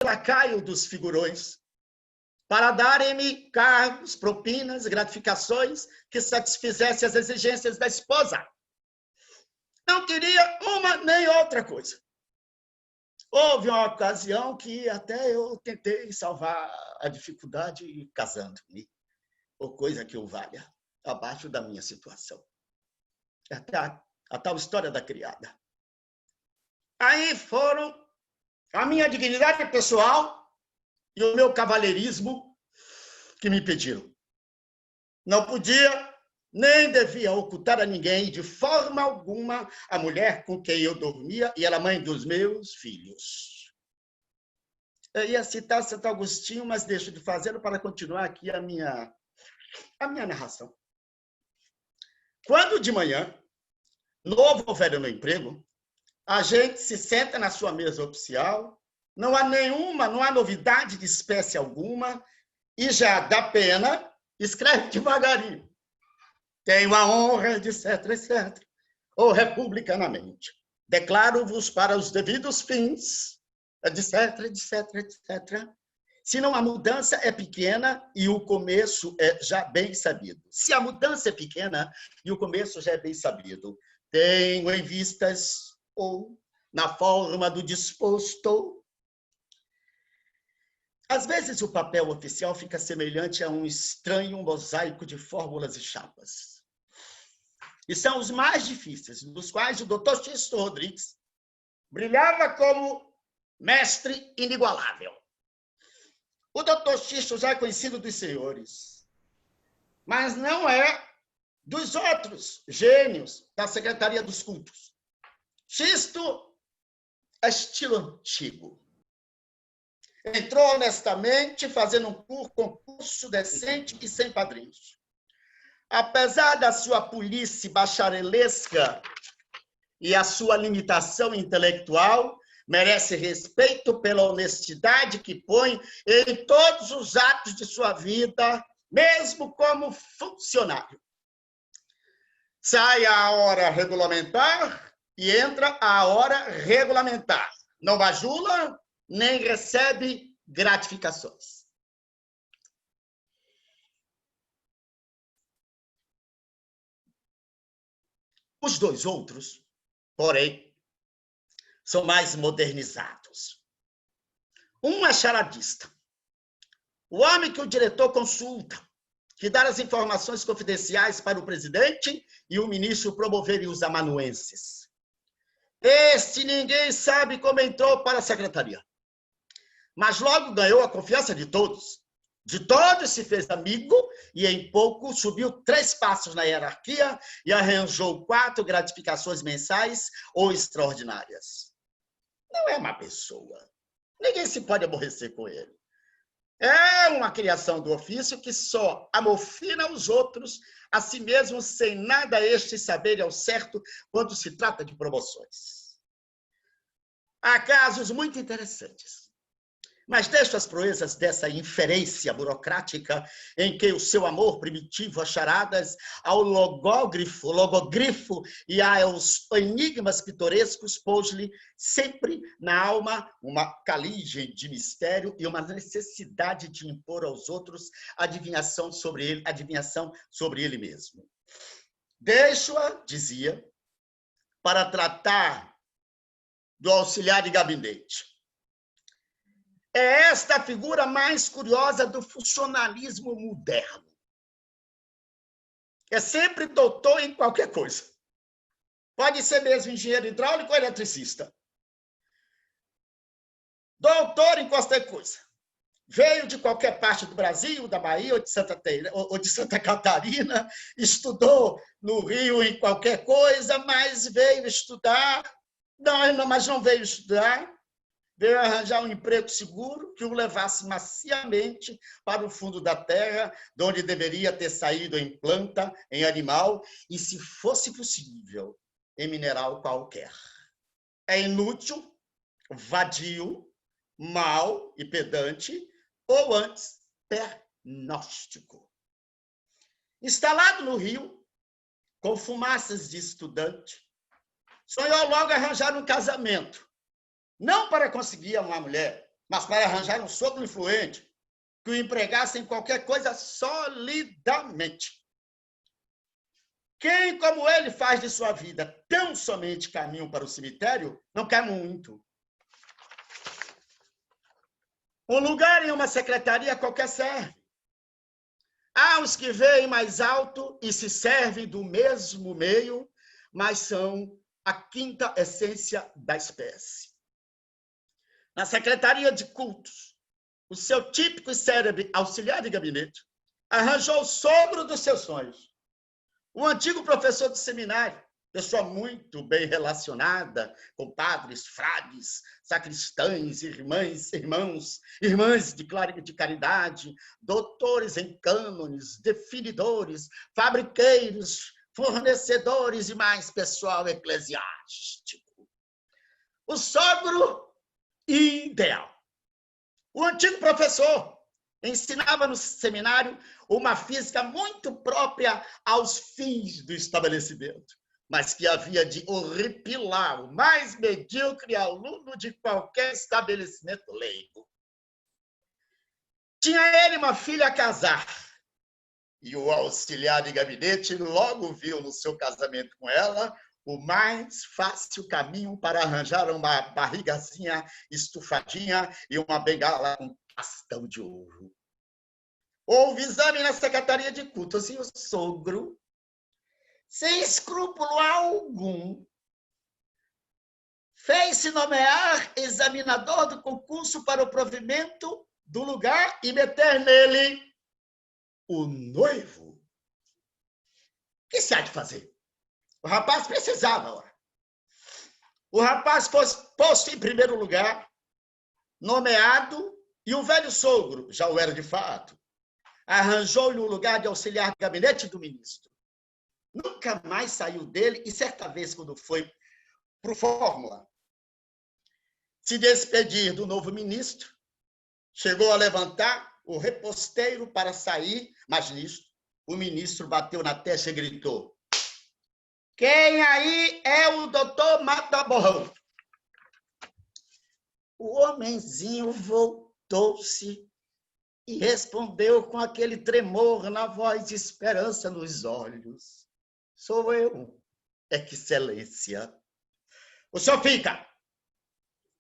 lacaio dos figurões, para darem-me cargos, propinas, gratificações que satisfizessem as exigências da esposa. Não queria uma nem outra coisa. Houve uma ocasião que até eu tentei salvar a dificuldade casando-me, ou coisa que o valha, abaixo da minha situação. Até a tal história da criada. Aí foram a minha dignidade pessoal e o meu cavalheirismo que me pediram. Não podia, nem devia ocultar a ninguém, de forma alguma, a mulher com quem eu dormia e era mãe dos meus filhos. Eu ia citar Santo Agostinho, mas deixo de fazê-lo para continuar aqui a minha narração. Quando de manhã, novo ou velho no emprego, a gente se senta na sua mesa oficial, não há novidade de espécie alguma, e já dá pena, escreve devagarinho. Tenho a honra, etc, etc, ou republicanamente. Declaro-vos para os devidos fins, etc, etc, etc. Se não a mudança é pequena e o começo é já bem sabido. Se a mudança é pequena e o começo já é bem sabido, tenho em vistas ou na forma do disposto. Às vezes o papel oficial fica semelhante a um estranho mosaico de fórmulas e chapas. E são os mais difíceis, dos quais o Dr. Xisto Rodrigues brilhava como mestre inigualável. O Dr. Xisto já é conhecido dos senhores, mas não é dos outros gênios da Secretaria dos Cultos. Xisto é estilo antigo. Entrou honestamente, fazendo um concurso decente e sem padrinhos. Apesar da sua polícia bacharelesca e a sua limitação intelectual, merece respeito pela honestidade que põe em todos os atos de sua vida, mesmo como funcionário. Sai a hora regulamentar e entra a hora regulamentar. Não bajula, nem recebe gratificações. Os dois outros, porém, são mais modernizados. Um é charadista. O homem que o diretor consulta, que dá as informações confidenciais para o presidente e o ministro promoverem os amanuenses. Este ninguém sabe como entrou para a secretaria. Mas logo ganhou a confiança de todos. De todos se fez amigo e em pouco subiu 3 passos na hierarquia e arranjou 4 gratificações mensais ou extraordinárias. Não é uma pessoa. Ninguém se pode aborrecer com ele. É uma criação do ofício que só amofina os outros, a si mesmo, sem nada estes saberem ao certo quando se trata de promoções. Há casos muito interessantes. Mas deixo as proezas dessa inferência burocrática em que o seu amor primitivo às charadas, ao logogrifo e aos enigmas pitorescos pôs-lhe sempre na alma uma caligem de mistério e uma necessidade de impor aos outros adivinhação sobre ele mesmo. Deixo-a, dizia, para tratar do auxiliar de gabinete. É esta a figura mais curiosa do funcionalismo moderno. É sempre doutor em qualquer coisa. Pode ser mesmo engenheiro hidráulico ou eletricista. Doutor em qualquer coisa. Veio de qualquer parte do Brasil, da Bahia ou de Santa Catarina, estudou no Rio em qualquer coisa, mas veio estudar. Mas não veio estudar. Veio arranjar um emprego seguro que o levasse maciamente para o fundo da terra, de onde deveria ter saído em planta, em animal, e, se fosse possível, em mineral qualquer. É inútil, vadio, mau e pedante, ou antes, pernóstico. Instalado no Rio, com fumaças de estudante, sonhou logo arranjar um casamento. Não para conseguir uma mulher, mas para arranjar um sogro influente, que o empregasse em qualquer coisa solidamente. Quem, como ele, faz de sua vida tão somente caminho para o cemitério, não quer muito. Um lugar em uma secretaria qualquer serve. Há os que veem mais alto e se servem do mesmo meio, mas são a quinta essência da espécie. Na secretaria de cultos, o seu típico e célebre auxiliar de gabinete arranjou o sogro dos seus sonhos. O antigo professor do seminário, pessoa muito bem relacionada com padres, frades, sacristães, irmãs de caridade, doutores em cânones, definidores, fabriqueiros, fornecedores e mais pessoal eclesiástico. O sogro ideal. O antigo professor ensinava no seminário uma física muito própria aos fins do estabelecimento, mas que havia de horripilar o mais medíocre aluno de qualquer estabelecimento leigo. Tinha ele uma filha a casar, e o auxiliar de gabinete logo viu no seu casamento com ela o mais fácil caminho para arranjar uma barrigazinha estufadinha e uma bengala com bastão de ouro. Houve exame na secretaria de cultos e o sogro, sem escrúpulo algum, fez-se nomear examinador do concurso para o provimento do lugar e meter nele o noivo. O que se há de fazer? O rapaz precisava. Ora. O rapaz foi posto em primeiro lugar, nomeado, e o velho sogro, já o era de fato, arranjou-lhe o lugar de auxiliar de gabinete do ministro. Nunca mais saiu dele, e certa vez, quando foi para o Fórmula se despedir do novo ministro, chegou a levantar o reposteiro para sair, mas nisto o ministro bateu na testa e gritou: quem aí é o doutor Mata Borrão? O homenzinho voltou-se e respondeu com aquele tremor na voz de esperança nos olhos: sou eu, excelência. O senhor fica.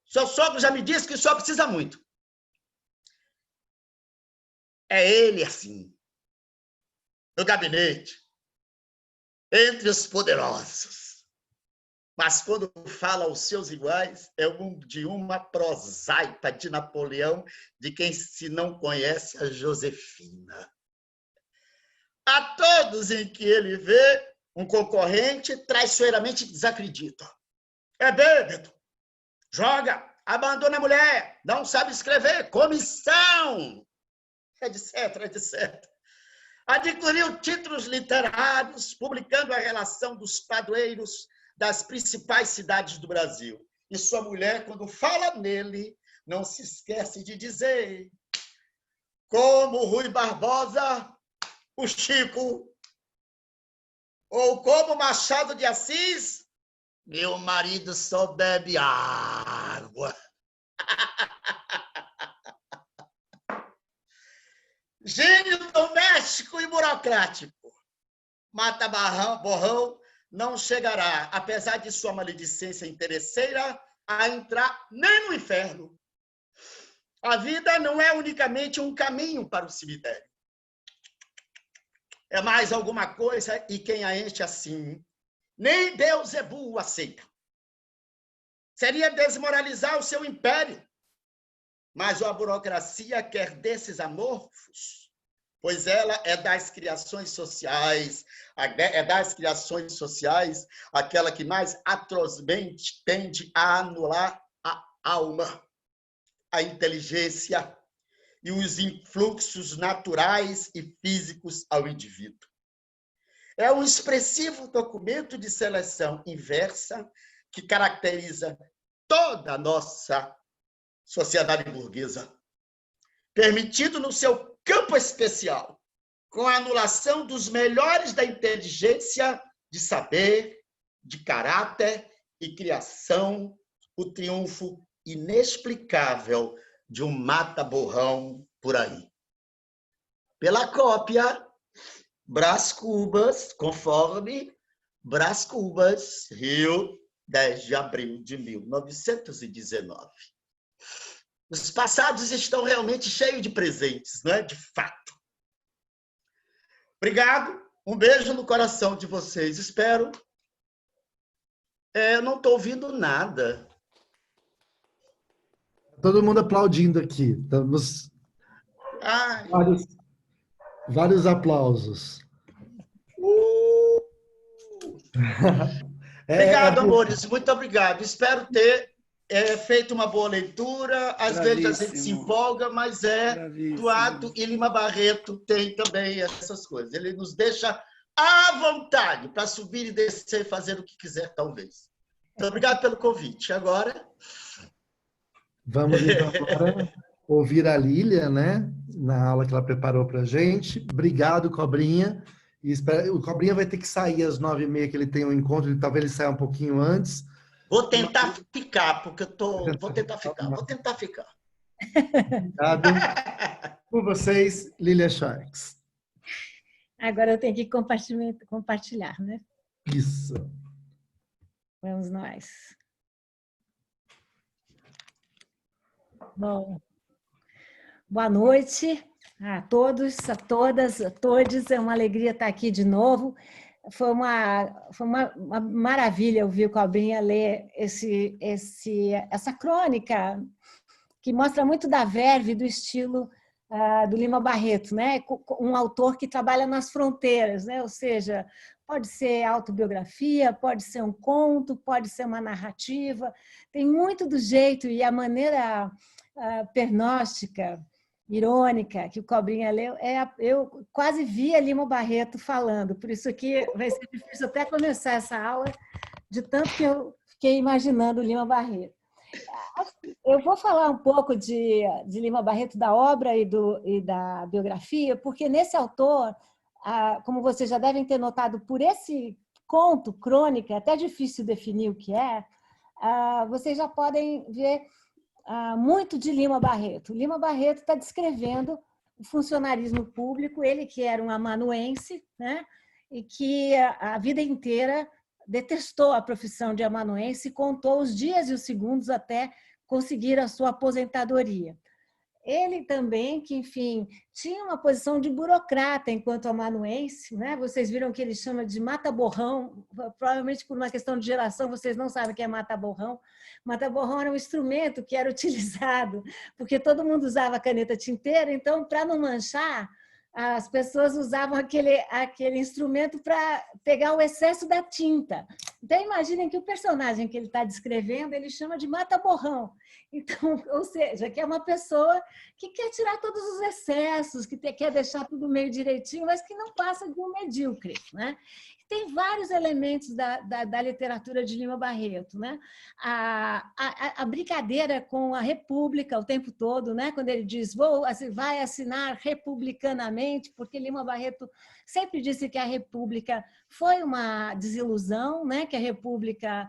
Seu sogro já me disse que o senhor precisa muito. É ele assim, no gabinete, entre os poderosos. Mas quando fala aos seus iguais, é de uma prosaica de Napoleão, de quem se não conhece a Josefina. A todos em que ele vê um concorrente, traiçoeiramente desacredita. É bêbado, joga, abandona a mulher, não sabe escrever, comissão, etc, etc. Adquiriu títulos literários, publicando a relação dos padroeiros das principais cidades do Brasil. E sua mulher, quando fala nele, não se esquece de dizer: como Rui Barbosa, o Chico, ou como Machado de Assis, meu marido só bebe água. Gênio doméstico e burocrático. Mata Borrão não chegará, apesar de sua maledicência interesseira, a entrar nem no inferno. A vida não é unicamente um caminho para o cemitério. É mais alguma coisa, e quem a enche assim, nem Beelzebul aceita. Seria desmoralizar o seu império. Mas a burocracia quer desses amorfos, pois ela é das criações sociais, aquela que mais atrozmente tende a anular a alma, a inteligência e os influxos naturais e físicos ao indivíduo. É um expressivo documento de seleção inversa que caracteriza toda a nossa sociedade burguesa, permitido no seu campo especial, com a anulação dos melhores da inteligência, de saber, de caráter e criação, o triunfo inexplicável de um mata-borrão por aí. Pela cópia, Brás Cubas, conforme Brás Cubas, Rio, 10 de abril de 1919. Os passados estão realmente cheios de presentes, não é? De fato. Obrigado, um beijo no coração de vocês. Espero. Eu não estou ouvindo nada. Todo mundo aplaudindo aqui. Estamos... Vários aplausos. Obrigado, amores. Muito obrigado. Espero ter feito uma boa leitura. Às vezes a gente se empolga, mas Eduardo e Lima Barreto tem também essas coisas. Ele nos deixa à vontade para subir e descer e fazer o que quiser, talvez. Muito obrigado pelo convite. Agora... Vamos, então, agora ouvir a Lília, né? Na aula que ela preparou para a gente. Obrigado, Cobrinha. E o Cobrinha vai ter que sair às 9h30, que ele tem um encontro, e talvez ele saia um pouquinho antes. Vou tentar ficar, porque eu tô... Vou tentar ficar. Obrigado. Com vocês, Lília Sharks. Agora eu tenho que compartilhar, né? Isso. Vamos nós. Bom, boa noite a todos, a todas, a todos. É uma alegria estar aqui de novo. Foi uma maravilha ouvir o Cobrinha ler essa crônica que mostra muito da verve, do estilo do Lima Barreto, né? Um autor que trabalha nas fronteiras, né? Ou seja, pode ser autobiografia, pode ser um conto, pode ser uma narrativa. Tem muito do jeito e a maneira pernóstica, irônica, que o Cobrinha leu, eu quase via Lima Barreto falando, por isso que vai ser difícil até começar essa aula, de tanto que eu fiquei imaginando o Lima Barreto. Eu vou falar um pouco de Lima Barreto, da obra e da biografia, porque nesse autor, como vocês já devem ter notado, por esse conto, crônica, até difícil definir o que é, vocês já podem ver muito de Lima Barreto. Lima Barreto está descrevendo o funcionarismo público, ele que era um amanuense, né? E que a vida inteira detestou a profissão de amanuense e contou os dias e os segundos até conseguir a sua aposentadoria. Ele também, que, enfim, tinha uma posição de burocrata enquanto amanuense, né? Vocês viram que ele chama de mata-borrão, provavelmente por uma questão de geração, vocês não sabem o que é mata-borrão. Mata-borrão era um instrumento que era utilizado, porque todo mundo usava caneta tinteira, então, para não manchar, as pessoas usavam aquele instrumento para pegar o excesso da tinta. Então, imaginem que o personagem que ele está descrevendo, ele chama de mata-borrão. Então, ou seja, que é uma pessoa que quer tirar todos os excessos, que quer deixar tudo meio direitinho, mas que não passa de um medíocre, né? Tem vários elementos da literatura de Lima Barreto, né? A brincadeira com a República o tempo todo, né? Quando ele diz, vai assinar republicanamente, porque Lima Barreto sempre disse que a República foi uma desilusão, né? Que a República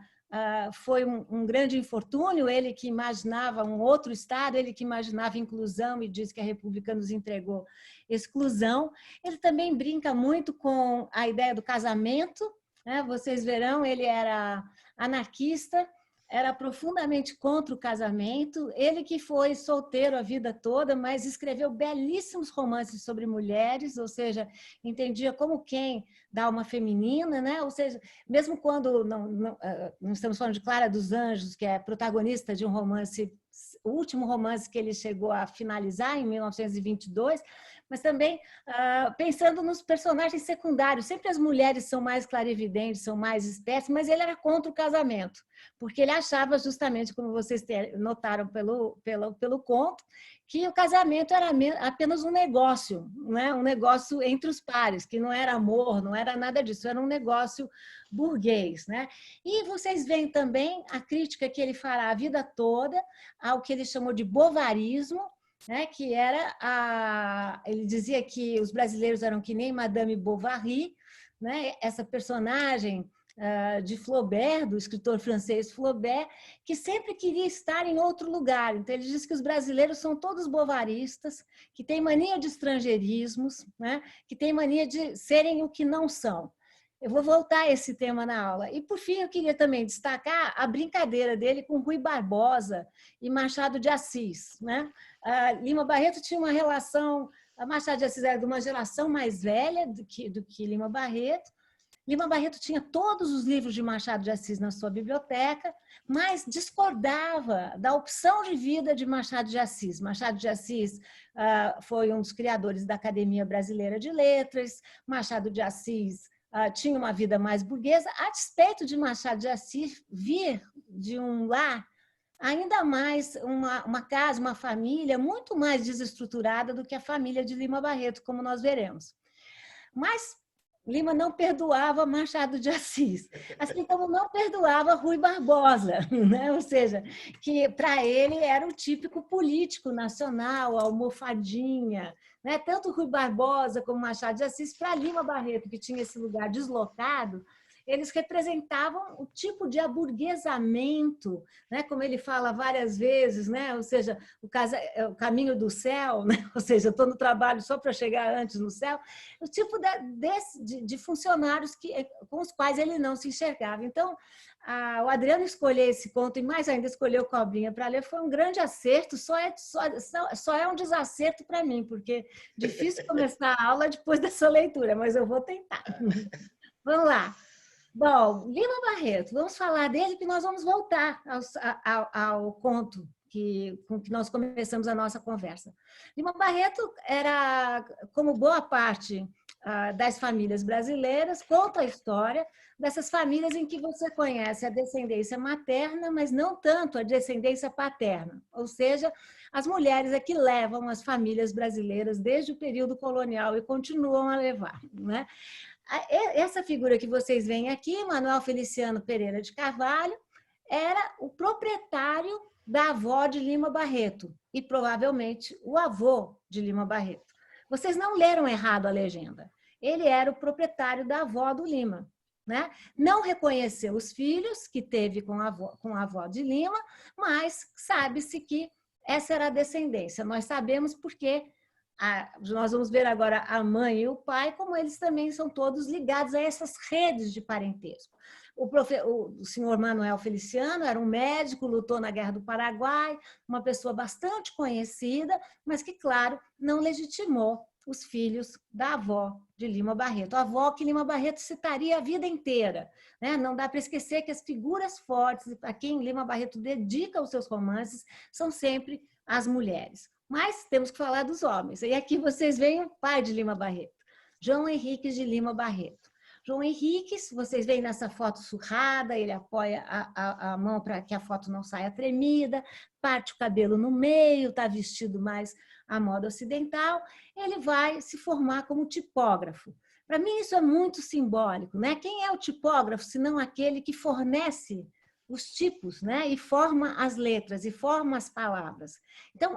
foi um grande infortúnio, ele que imaginava um outro Estado, ele que imaginava inclusão e diz que a República nos entregou exclusão. Ele também brinca muito com a ideia do casamento, né? Vocês verão, ele era anarquista, era profundamente contra o casamento, ele que foi solteiro a vida toda, mas escreveu belíssimos romances sobre mulheres, ou seja, entendia como quem da alma feminina, né? Ou seja, mesmo quando não estamos falando de Clara dos Anjos, que é protagonista de um romance, o último romance que ele chegou a finalizar em 1922, mas também pensando nos personagens secundários. Sempre as mulheres são mais clarividentes, são mais espertas, mas ele era contra o casamento, porque ele achava justamente, como vocês notaram pelo conto, que o casamento era apenas um negócio, né? Um negócio entre os pares, que não era amor, não era nada disso, era um negócio burguês, né? E vocês veem também a crítica que ele fará a vida toda ao que ele chamou de bovarismo, né? Que era ele dizia que os brasileiros eram que nem Madame Bovary, né? Essa personagem de Flaubert, do escritor francês Flaubert, que sempre queria estar em outro lugar. Então, ele diz que os brasileiros são todos bovaristas, que têm mania de estrangeirismos, né? Que têm mania de serem o que não são. Eu vou voltar a esse tema na aula. E, por fim, eu queria também destacar a brincadeira dele com Rui Barbosa e Machado de Assis, né? Lima Barreto tinha uma relação... A Machado de Assis era de uma geração mais velha do que Lima Barreto. Lima Barreto tinha todos os livros de Machado de Assis na sua biblioteca, mas discordava da opção de vida de Machado de Assis. Machado de Assis foi um dos criadores da Academia Brasileira de Letras. Machado de Assis tinha uma vida mais burguesa, a despeito de Machado de Assis vir de um lar ainda mais, uma casa, uma família muito mais desestruturada do que a família de Lima Barreto, como nós veremos. Mas Lima não perdoava Machado de Assis, assim como não perdoava Rui Barbosa, né? Ou seja, que para ele era o típico político nacional, a almofadinha, né? Tanto Rui Barbosa como Machado de Assis, para Lima Barreto, que tinha esse lugar deslocado, eles representavam o tipo de aburguesamento, né? Como ele fala várias vezes, né? Ou seja, o caminho do céu, né? Ou seja, eu estou no trabalho só para chegar antes no céu, o tipo de funcionários com os quais ele não se enxergava. Então, o Adriano escolher esse conto e mais ainda escolher o Cobrinha para ler foi um grande acerto, só é um desacerto para mim, porque é difícil começar a aula depois dessa leitura, mas eu vou tentar. Vamos lá. Bom, Lima Barreto, vamos falar dele que nós vamos voltar ao conto com que nós começamos a nossa conversa. Lima Barreto era, como boa parte das famílias brasileiras, conta a história dessas famílias em que você conhece a descendência materna, mas não tanto a descendência paterna, ou seja, as mulheres é que levam as famílias brasileiras desde o período colonial e continuam a levar, né? Essa figura que vocês veem aqui, Manuel Feliciano Pereira de Carvalho, era o proprietário da avó de Lima Barreto e provavelmente o avô de Lima Barreto. Vocês não leram errado a legenda. Ele era o proprietário da avó do Lima, né? Não reconheceu os filhos que teve com a avó de Lima, mas sabe-se que essa era a descendência. Nós sabemos porque nós vamos ver agora a mãe e o pai, como eles também são todos ligados a essas redes de parentesco. O senhor Manuel Feliciano era um médico, lutou na Guerra do Paraguai, uma pessoa bastante conhecida, mas que, claro, não legitimou os filhos da avó de Lima Barreto. A avó que Lima Barreto citaria a vida inteira, né? Não dá para esquecer que as figuras fortes, a quem Lima Barreto dedica os seus romances, são sempre as mulheres. Mas temos que falar dos homens. E aqui vocês veem o pai de Lima Barreto, João Henriques de Lima Barreto. João Henriques, vocês veem nessa foto surrada, ele apoia a mão para que a foto não saia tremida, parte o cabelo no meio, está vestido mais à moda ocidental. Ele vai se formar como tipógrafo. Para mim isso é muito simbólico, né? Quem é o tipógrafo, senão aquele que fornece os tipos, né? E forma as letras, e forma as palavras. Então,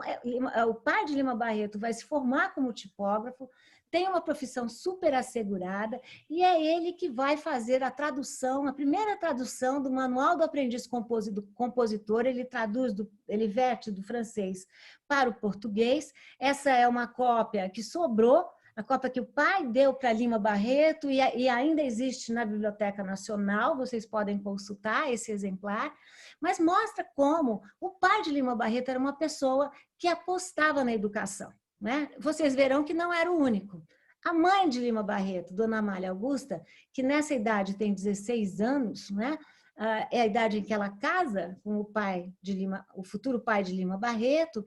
o pai de Lima Barreto vai se formar como tipógrafo, tem uma profissão super assegurada, e é ele que vai fazer a tradução, a primeira tradução do Manual do Aprendiz Compositor. Ele verte do francês para o português. Essa é uma cópia que sobrou, a cópia que o pai deu para Lima Barreto e ainda existe na Biblioteca Nacional, vocês podem consultar esse exemplar, mas mostra como o pai de Lima Barreto era uma pessoa que apostava na educação, né? Vocês verão que não era o único. A mãe de Lima Barreto, Dona Amália Augusta, que nessa idade tem 16 anos, né? É a idade em que ela casa com o futuro pai de Lima Barreto,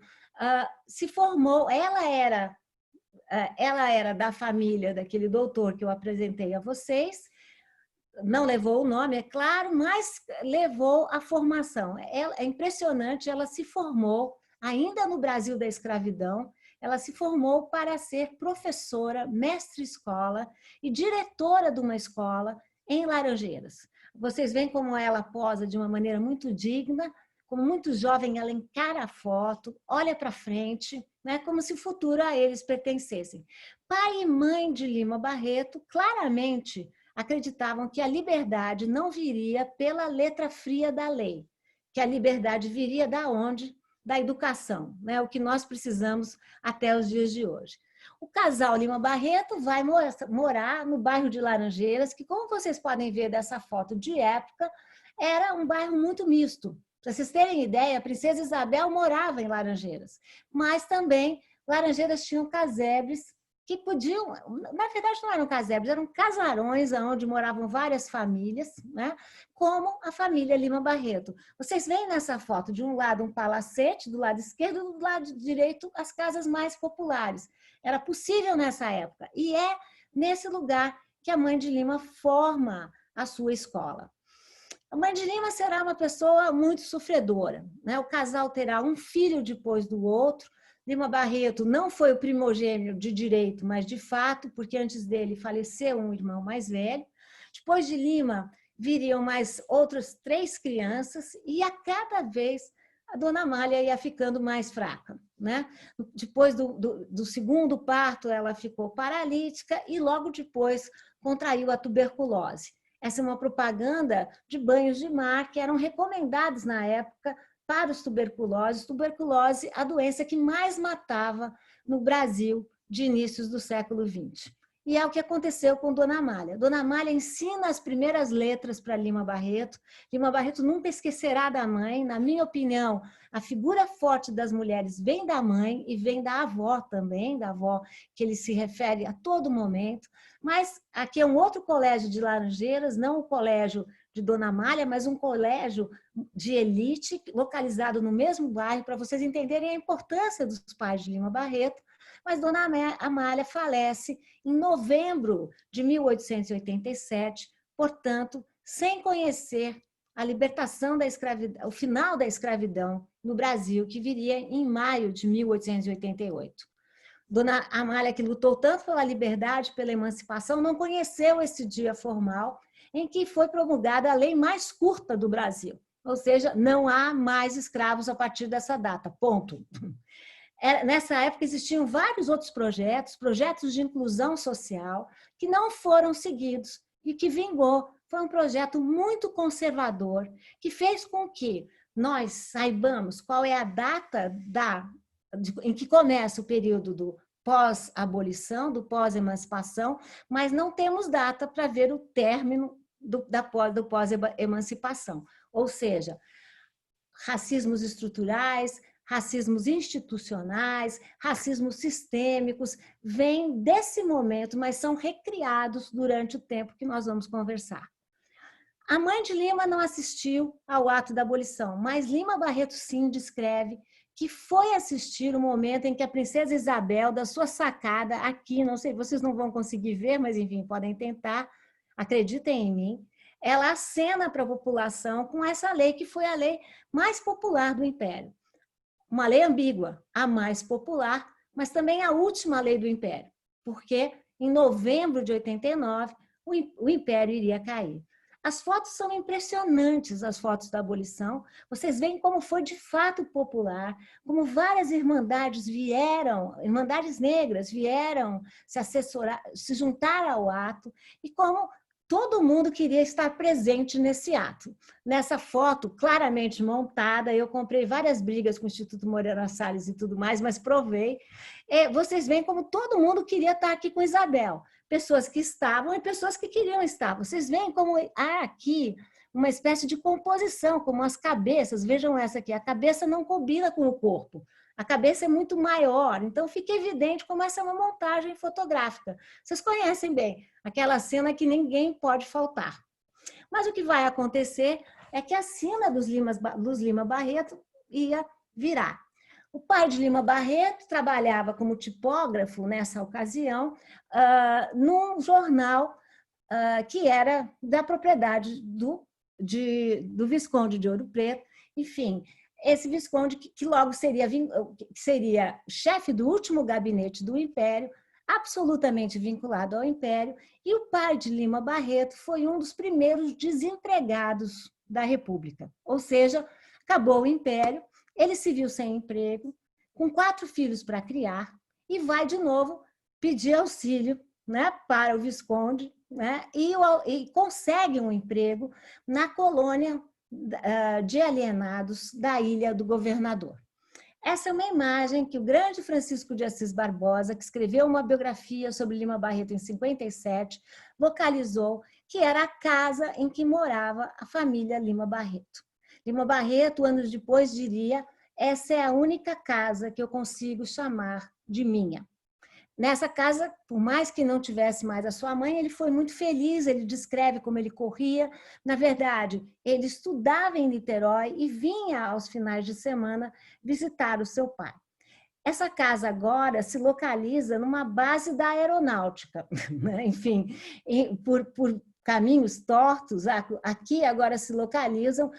se formou, ela era da família daquele doutor que eu apresentei a vocês, não levou o nome, é claro, mas levou a formação. É impressionante, ela se formou, ainda no Brasil da escravidão, ela se formou para ser professora, mestre-escola e diretora de uma escola em Laranjeiras. Vocês veem como ela posa de uma maneira muito digna, como muito jovem, ela encara a foto, olha para frente, né, como se o futuro a eles pertencessem. Pai e mãe de Lima Barreto, claramente, acreditavam que a liberdade não viria pela letra fria da lei, que a liberdade viria da onde? Da educação, né? O que nós precisamos até os dias de hoje. O casal Lima Barreto vai morar no bairro de Laranjeiras, que, como vocês podem ver dessa foto de época, era um bairro muito misto. Para vocês terem ideia, a princesa Isabel morava em Laranjeiras, mas também Laranjeiras tinham casebres que podiam, na verdade não eram casebres, eram casarões onde moravam várias famílias, né? Como a família Lima Barreto. Vocês veem nessa foto, de um lado um palacete, do lado esquerdo, do lado direito as casas mais populares. Era possível nessa época, e é nesse lugar que a mãe de Lima forma a sua escola. A mãe de Lima será uma pessoa muito sofredora, né? O casal terá um filho depois do outro. Lima Barreto não foi o primogênito de direito, mas de fato, porque antes dele faleceu um irmão mais velho. Depois de Lima, viriam mais outras 3 crianças e a cada vez a dona Amália ia ficando mais fraca, né? Depois do segundo parto, ela ficou paralítica e logo depois contraiu a tuberculose. Essa é uma propaganda de banhos de mar que eram recomendados na época para os tuberculoses. Tuberculose, a doença que mais matava no Brasil de inícios do século XX. E é o que aconteceu com Dona Amália. Dona Amália ensina as primeiras letras para Lima Barreto. Lima Barreto nunca esquecerá da mãe. Na minha opinião, a figura forte das mulheres vem da mãe e vem da avó também, da avó que ele se refere a todo momento. Mas aqui é um outro colégio de Laranjeiras, não o colégio de Dona Amália, mas um colégio de elite, localizado no mesmo bairro, para vocês entenderem a importância dos pais de Lima Barreto. Mas Dona Amália falece em novembro de 1887, portanto, sem conhecer a libertação da escravidão, o final da escravidão no Brasil, que viria em maio de 1888. Dona Amália, que lutou tanto pela liberdade, pela emancipação, não conheceu esse dia formal em que foi promulgada a lei mais curta do Brasil. Ou seja, não há mais escravos a partir dessa data, ponto. Nessa época existiam vários outros projetos de inclusão social, que não foram seguidos e que vingou. Foi um projeto muito conservador, que fez com que nós saibamos qual é a data em que começa o período do pós-abolição, do pós-emancipação, mas não temos data para ver o término do pós-emancipação. Ou seja, racismos estruturais, racismos institucionais, racismos sistêmicos, vêm desse momento, mas são recriados durante o tempo que nós vamos conversar. A mãe de Lima não assistiu ao ato da abolição, mas Lima Barreto sim descreve que foi assistir o momento em que a princesa Isabel, da sua sacada, aqui, não sei, vocês não vão conseguir ver, mas enfim, podem tentar, acreditem em mim, ela acena para a população com essa lei que foi a lei mais popular do Império. Uma lei ambígua, a mais popular, mas também a última lei do Império, porque em novembro de 89 o Império iria cair. As fotos são impressionantes, as fotos da abolição. Vocês veem como foi de fato popular, como várias irmandades irmandades negras vieram se assessorar, se juntar ao ato, e como todo mundo queria estar presente nesse ato. Nessa foto, claramente montada, eu comprei várias brigas com o Instituto Moreira Salles e tudo mais, mas provei. Vocês veem como todo mundo queria estar aqui com Isabel. Pessoas que estavam e pessoas que queriam estar. Vocês veem como há aqui uma espécie de composição, como as cabeças. Vejam essa aqui, a cabeça não combina com o corpo. A cabeça é muito maior, então fica evidente como essa é uma montagem fotográfica. Vocês conhecem bem aquela cena que ninguém pode faltar. Mas o que vai acontecer é que a sina dos Lima Barreto ia virar. O pai de Lima Barreto trabalhava como tipógrafo nessa ocasião, num jornal que era da propriedade do Visconde de Ouro Preto, enfim. Esse Visconde que logo seria chefe do último gabinete do Império, absolutamente vinculado ao Império, e o pai de Lima Barreto foi um dos primeiros desempregados da República. Ou seja, acabou o Império, ele se viu sem emprego, com 4 filhos para criar, e vai de novo pedir auxílio, né, para o Visconde né, e consegue um emprego na colônia de alienados da Ilha do Governador. Essa é uma imagem que o grande Francisco de Assis Barbosa, que escreveu uma biografia sobre Lima Barreto em 57, localizou, que era a casa em que morava a família Lima Barreto. Lima Barreto, anos depois, diria: essa é a única casa que eu consigo chamar de minha. Nessa casa, por mais que não tivesse mais a sua mãe, ele foi muito feliz, ele descreve como ele corria. Na verdade, ele estudava em Niterói e vinha aos finais de semana visitar o seu pai. Essa casa agora se localiza numa base da aeronáutica, né? Enfim, por caminhos tortos, aqui agora se localizam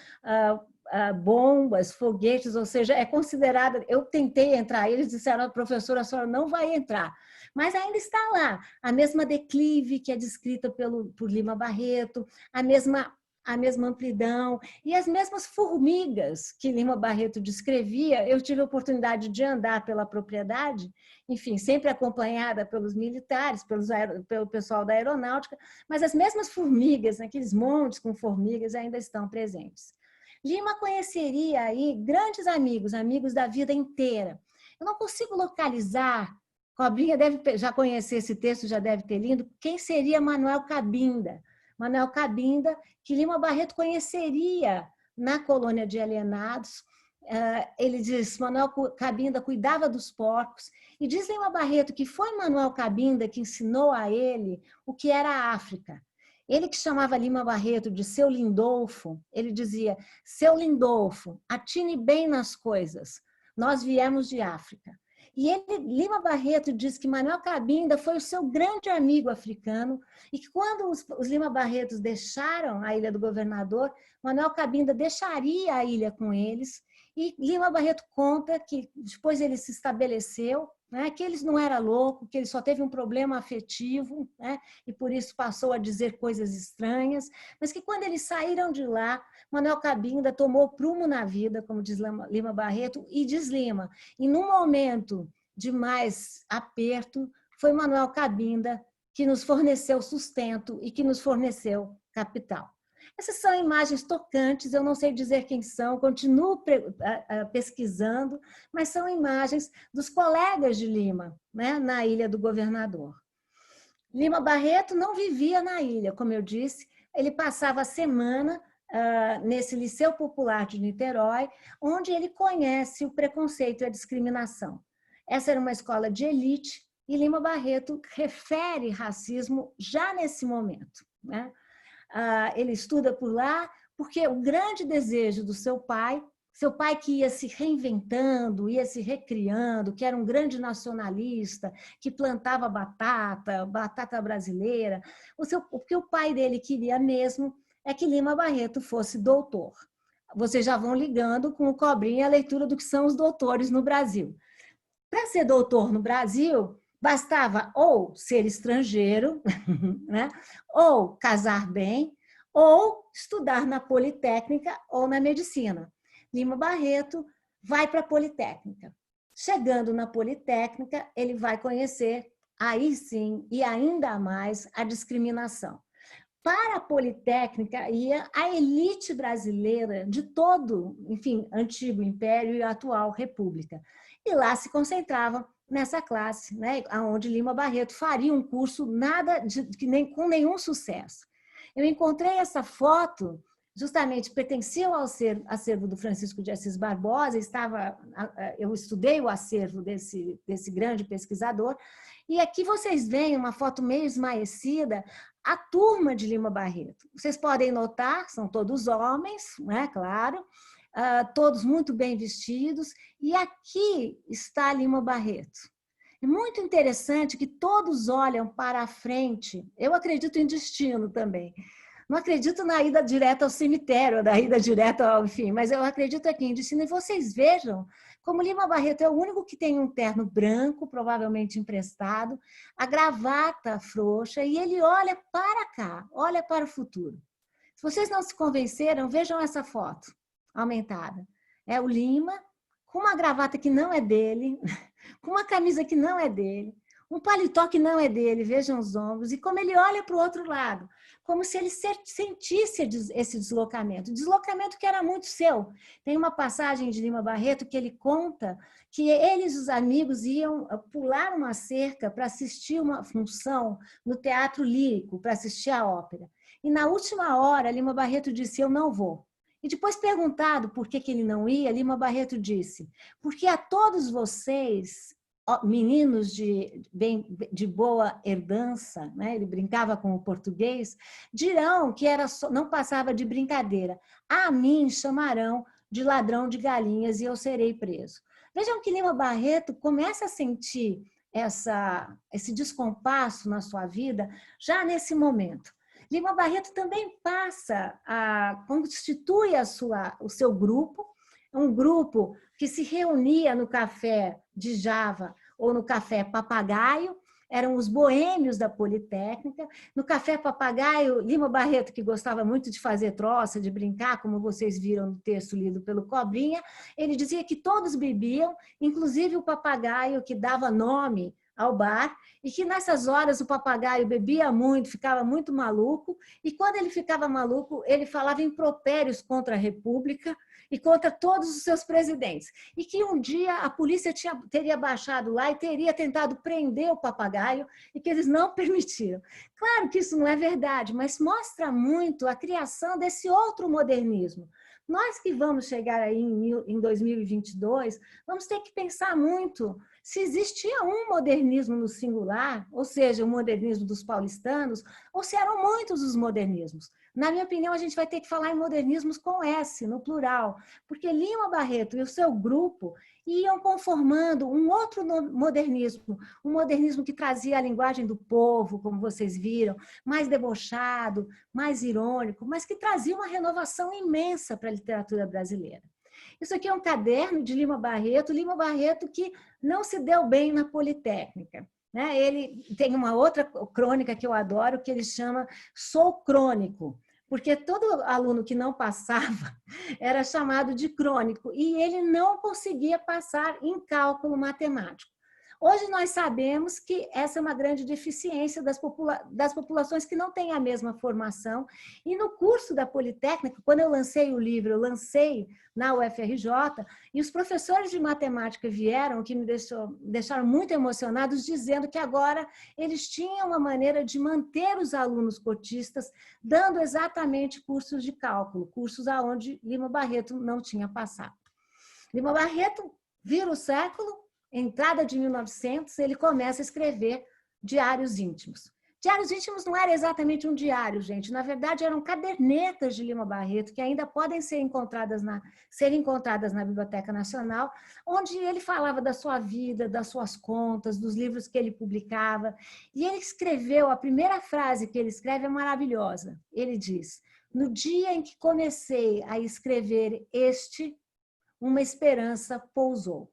bombas, foguetes, ou seja, é considerada... Eu tentei entrar, eles disseram: professora, a senhora não vai entrar. Mas ainda está lá, a mesma declive que é descrita por Lima Barreto, a mesma amplidão e as mesmas formigas que Lima Barreto descrevia. Eu tive a oportunidade de andar pela propriedade, enfim, sempre acompanhada pelos militares, pelo pessoal da aeronáutica, mas as mesmas formigas, aqueles montes com formigas, ainda estão presentes. Lima conheceria aí grandes amigos, amigos da vida inteira. Eu não consigo localizar, Cobrinha deve já conhecer esse texto, já deve ter lido, quem seria Manuel Cabinda. Manuel Cabinda, que Lima Barreto conheceria na colônia de alienados. Ele diz: Manuel Cabinda cuidava dos porcos, e diz Lima Barreto que foi Manuel Cabinda que ensinou a ele o que era a África. Ele que chamava Lima Barreto de seu Lindolfo, ele dizia: seu Lindolfo, atine bem nas coisas, nós viemos de África. E Lima Barreto diz que Manuel Cabinda foi o seu grande amigo africano e que quando os Lima Barretos deixaram a Ilha do Governador, Manuel Cabinda deixaria a ilha com eles. E Lima Barreto conta que depois ele se estabeleceu, né, que ele não era louco, que ele só teve um problema afetivo, né, e por isso passou a dizer coisas estranhas, mas que quando eles saíram de lá, Manuel Cabinda tomou prumo na vida, como diz Lima Barreto, e diz Lima, e num momento de mais aperto, foi Manuel Cabinda que nos forneceu sustento e que nos forneceu capital. Essas são imagens tocantes, eu não sei dizer quem são, continuo pesquisando, mas são imagens dos colegas de Lima, né, na Ilha do Governador. Lima Barreto não vivia na ilha, como eu disse, ele passava a semana nesse Liceu Popular de Niterói, onde ele conhece o preconceito e a discriminação. Essa era uma escola de elite e Lima Barreto refere racismo já nesse momento, né? Ele estuda por lá porque o grande desejo do seu pai que ia se reinventando, ia se recriando, que era um grande nacionalista, que plantava batata brasileira, o que o pai dele queria mesmo é que Lima Barreto fosse doutor. Vocês já vão ligando com o Cobrinha a leitura do que são os doutores no Brasil. Para ser doutor no Brasil, bastava ou ser estrangeiro, né? Ou casar bem, ou estudar na Politécnica ou na medicina. Lima Barreto vai para a Politécnica. Chegando na Politécnica, ele vai conhecer, aí sim, e ainda mais, a discriminação. Para a Politécnica ia a elite brasileira de todo, enfim, antigo império e atual república. E lá se concentravam nessa classe, né, onde Lima Barreto faria um curso com nenhum sucesso. Eu encontrei essa foto, justamente pertencia ao acervo do Francisco de Assis Barbosa, eu estudei o acervo desse grande pesquisador, e aqui vocês veem uma foto meio esmaecida, a turma de Lima Barreto. Vocês podem notar, são todos homens, né, claro, todos muito bem vestidos, e aqui está Lima Barreto. É muito interessante que todos olham para a frente. Eu acredito em destino também. Não acredito na ida direta ao cemitério, da ida direta ao fim, mas eu acredito aqui em destino. E vocês vejam como Lima Barreto é o único que tem um terno branco, provavelmente emprestado, a gravata frouxa, e ele olha para cá, olha para o futuro. Se vocês não se convenceram, vejam essa foto aumentada. É o Lima com uma gravata que não é dele, com uma camisa que não é dele, Um paletó que não é dele, vejam os ombros, e como ele olha para o outro lado, como se ele sentisse esse deslocamento que era muito seu. Tem uma passagem de Lima Barreto que ele conta que eles, os amigos, iam pular uma cerca para assistir uma função no Teatro Lírico, para assistir a ópera. E na última hora, Lima Barreto disse, eu não vou. E depois, perguntado por que ele não ia, Lima Barreto disse, porque a todos vocês, meninos de boa herdança, né? Ele brincava com o português, dirão que não passava de brincadeira. A mim chamarão de ladrão de galinhas e eu serei preso. Vejam que Lima Barreto começa a sentir esse descompasso na sua vida já nesse momento. Lima Barreto também constitui o seu grupo, um grupo que se reunia no Café de Java ou no Café Papagaio, eram os boêmios da Politécnica. No Café Papagaio, Lima Barreto, que gostava muito de fazer troça, de brincar, como vocês viram no texto lido pelo Cobrinha, ele dizia que todos bebiam, inclusive o papagaio que dava nome ao bar, e que nessas horas o papagaio bebia muito, ficava muito maluco, e quando ele ficava maluco, ele falava impropérios contra a República e contra todos os seus presidentes. E que um dia a polícia teria baixado lá e teria tentado prender o papagaio e que eles não permitiram. Claro que isso não é verdade, mas mostra muito a criação desse outro modernismo. Nós que vamos chegar aí em 2022, vamos ter que pensar muito se existia um modernismo no singular, ou seja, o modernismo dos paulistanos, ou se eram muitos os modernismos. Na minha opinião, a gente vai ter que falar em modernismos com S, no plural, porque Lima Barreto e o seu grupo iam conformando um outro modernismo, um modernismo que trazia a linguagem do povo, como vocês viram, mais debochado, mais irônico, mas que trazia uma renovação imensa para a literatura brasileira. Isso aqui é um caderno de Lima Barreto que não se deu bem na Politécnica. Ele tem uma outra crônica que eu adoro, que ele chama Sou Crônico, porque todo aluno que não passava era chamado de crônico, e ele não conseguia passar em cálculo matemático. Hoje nós sabemos que essa é uma grande deficiência das populações que não têm a mesma formação. E no curso da Politécnica, quando eu lancei o livro, eu lancei na UFRJ, e os professores de matemática vieram, que me deixaram muito emocionados, dizendo que agora eles tinham uma maneira de manter os alunos cotistas, dando exatamente cursos de cálculo, cursos aonde Lima Barreto não tinha passado. Lima Barreto vira o século, entrada de 1900, ele começa a escrever diários íntimos. Diários íntimos não era exatamente um diário, gente. Na verdade, eram cadernetas de Lima Barreto, que ainda podem ser encontradas na Biblioteca Nacional, onde ele falava da sua vida, das suas contas, dos livros que ele publicava. E ele escreveu, a primeira frase que ele escreve é maravilhosa. Ele diz, no dia em que comecei a escrever uma esperança pousou.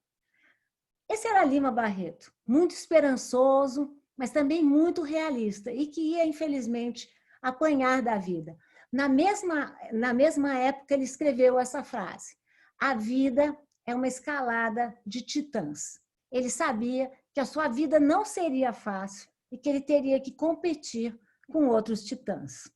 Esse era Lima Barreto, muito esperançoso, mas também muito realista, e que ia, infelizmente, apanhar da vida. Na mesma época, ele escreveu essa frase, a vida é uma escalada de titãs. Ele sabia que a sua vida não seria fácil e que ele teria que competir com outros titãs.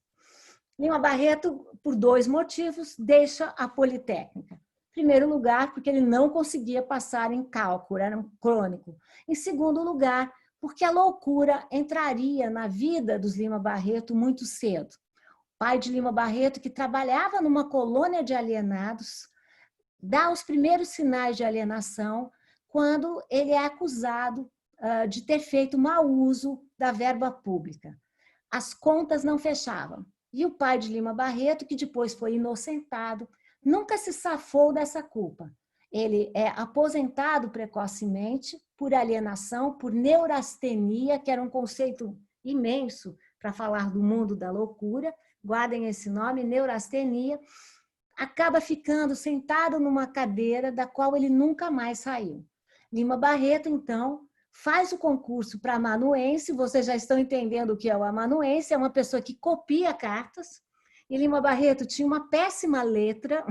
Lima Barreto, por 2 motivos, deixa a Politécnica. Em primeiro lugar, porque ele não conseguia passar em cálculo, era um crônico. Em segundo lugar, porque a loucura entraria na vida dos Lima Barreto muito cedo. O pai de Lima Barreto, que trabalhava numa colônia de alienados, dá os primeiros sinais de alienação quando ele é acusado de ter feito mau uso da verba pública. As contas não fechavam. E o pai de Lima Barreto, que depois foi inocentado, nunca se safou dessa culpa. Ele é aposentado precocemente por alienação, por neurastenia, que era um conceito imenso para falar do mundo da loucura. Guardem esse nome, neurastenia. Acaba ficando sentado numa cadeira da qual ele nunca mais saiu. Lima Barreto, então, faz o concurso para amanuense. Vocês já estão entendendo o que é o amanuense. É uma pessoa que copia cartas. E Lima Barreto tinha uma péssima letra,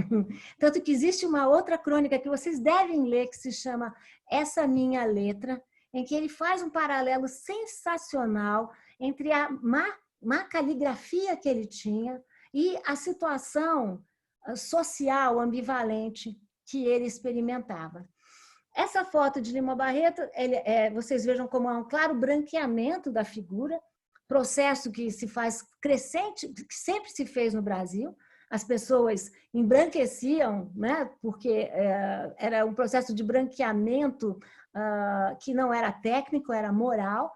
tanto que existe uma outra crônica que vocês devem ler, que se chama Essa Minha Letra, em que ele faz um paralelo sensacional entre a má caligrafia que ele tinha e a situação social ambivalente que ele experimentava. Essa foto de Lima Barreto, vocês vejam como há um claro branqueamento da figura, processo que se faz crescente, que sempre se fez no Brasil. As pessoas embranqueciam, né, porque era um processo de branqueamento que não era técnico, era moral.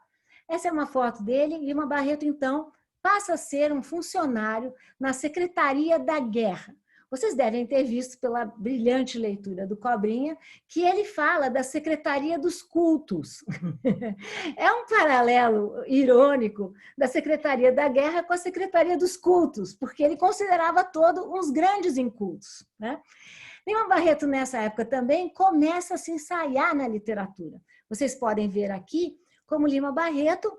Essa é uma foto dele. Lima Barreto, então, passa a ser um funcionário na Secretaria da Guerra. Vocês devem ter visto pela brilhante leitura do Cobrinha que ele fala da Secretaria dos Cultos. É um paralelo irônico da Secretaria da Guerra com a Secretaria dos Cultos, porque ele considerava todos uns grandes incultos, né? Lima Barreto, nessa época, também começa a se ensaiar na literatura. Vocês podem ver aqui como Lima Barreto,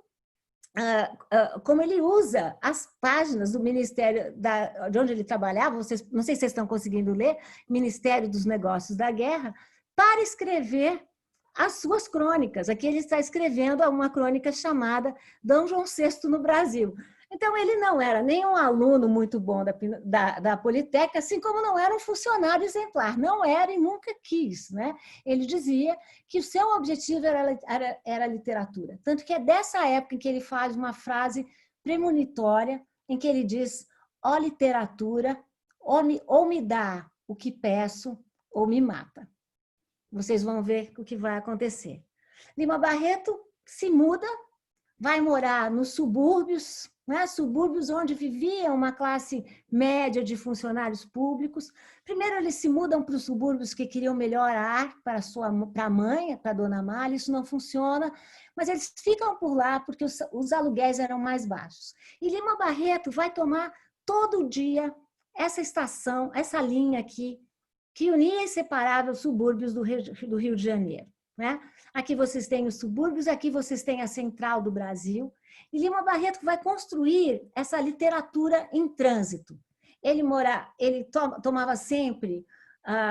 como ele usa as páginas do Ministério, de onde ele trabalhava, não sei se vocês estão conseguindo ler, Ministério dos Negócios da Guerra, para escrever as suas crônicas. Aqui ele está escrevendo uma crônica chamada D. João VI no Brasil. Então, ele não era nem um aluno muito bom da Politécnica, assim como não era um funcionário exemplar. Não era e nunca quis, né? Ele dizia que o seu objetivo era a literatura. Tanto que é dessa época em que ele faz uma frase premonitória, em que ele diz: ó literatura, ou me dá o que peço, ou me mata. Vocês vão ver o que vai acontecer. Lima Barreto se muda, vai morar nos subúrbios, né? Subúrbios onde vivia uma classe média de funcionários públicos. Primeiro eles se mudam para os subúrbios que queriam melhorar para a mãe, para a dona Amália, isso não funciona, mas eles ficam por lá porque os aluguéis eram mais baixos. E Lima Barreto vai tomar todo dia essa estação, essa linha aqui, que unia e separava os subúrbios do Rio de Janeiro, né? Aqui vocês têm os subúrbios, aqui vocês têm a central do Brasil. E Lima Barreto vai construir essa literatura em trânsito. Ele tomava sempre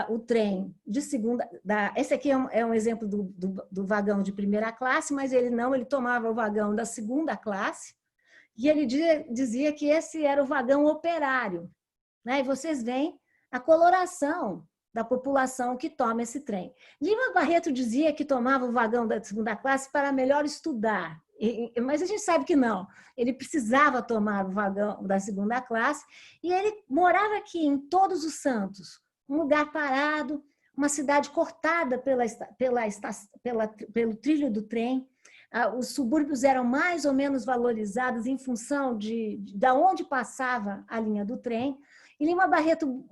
o trem de segunda... Esse aqui é um exemplo do vagão de primeira classe, mas ele tomava o vagão da segunda classe, e ele dizia que esse era o vagão operário, né? E vocês veem a coloração da população que toma esse trem. Lima Barreto dizia que tomava o vagão da segunda classe para melhor estudar, mas a gente sabe que não. Ele precisava tomar o vagão da segunda classe e ele morava aqui em Todos os Santos, um lugar parado, uma cidade cortada pelo trilho do trem. Os subúrbios eram mais ou menos valorizados em função de onde passava a linha do trem. E Lima Barreto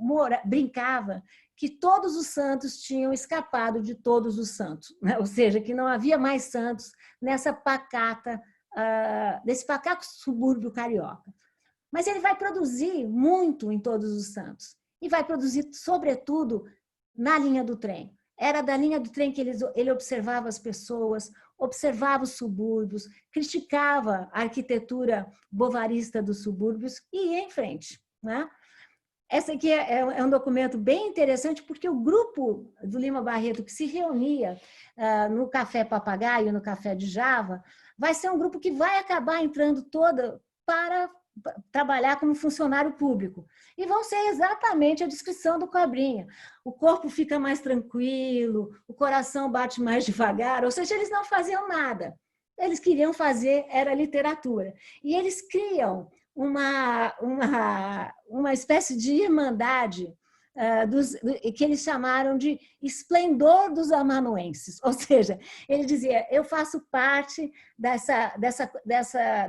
brincava que Todos os Santos tinham escapado de Todos os Santos, né? Ou seja, que não havia mais santos nesse pacato subúrbio carioca. Mas ele vai produzir muito em Todos os Santos e vai produzir, sobretudo, na linha do trem. Era da linha do trem que ele observava as pessoas, observava os subúrbios, criticava a arquitetura bovarista dos subúrbios e ia em frente, né? Esse aqui é um documento bem interessante, porque o grupo do Lima Barreto, que se reunia no Café Papagaio, no Café de Java, vai ser um grupo que vai acabar entrando toda para trabalhar como funcionário público. E vão ser exatamente a descrição do Cobrinha. O corpo fica mais tranquilo, o coração bate mais devagar, ou seja, eles não faziam nada. Eles queriam fazer, era literatura. E eles criam uma espécie de irmandade que eles chamaram de esplendor dos amanuenses. Ou seja, ele dizia, eu faço parte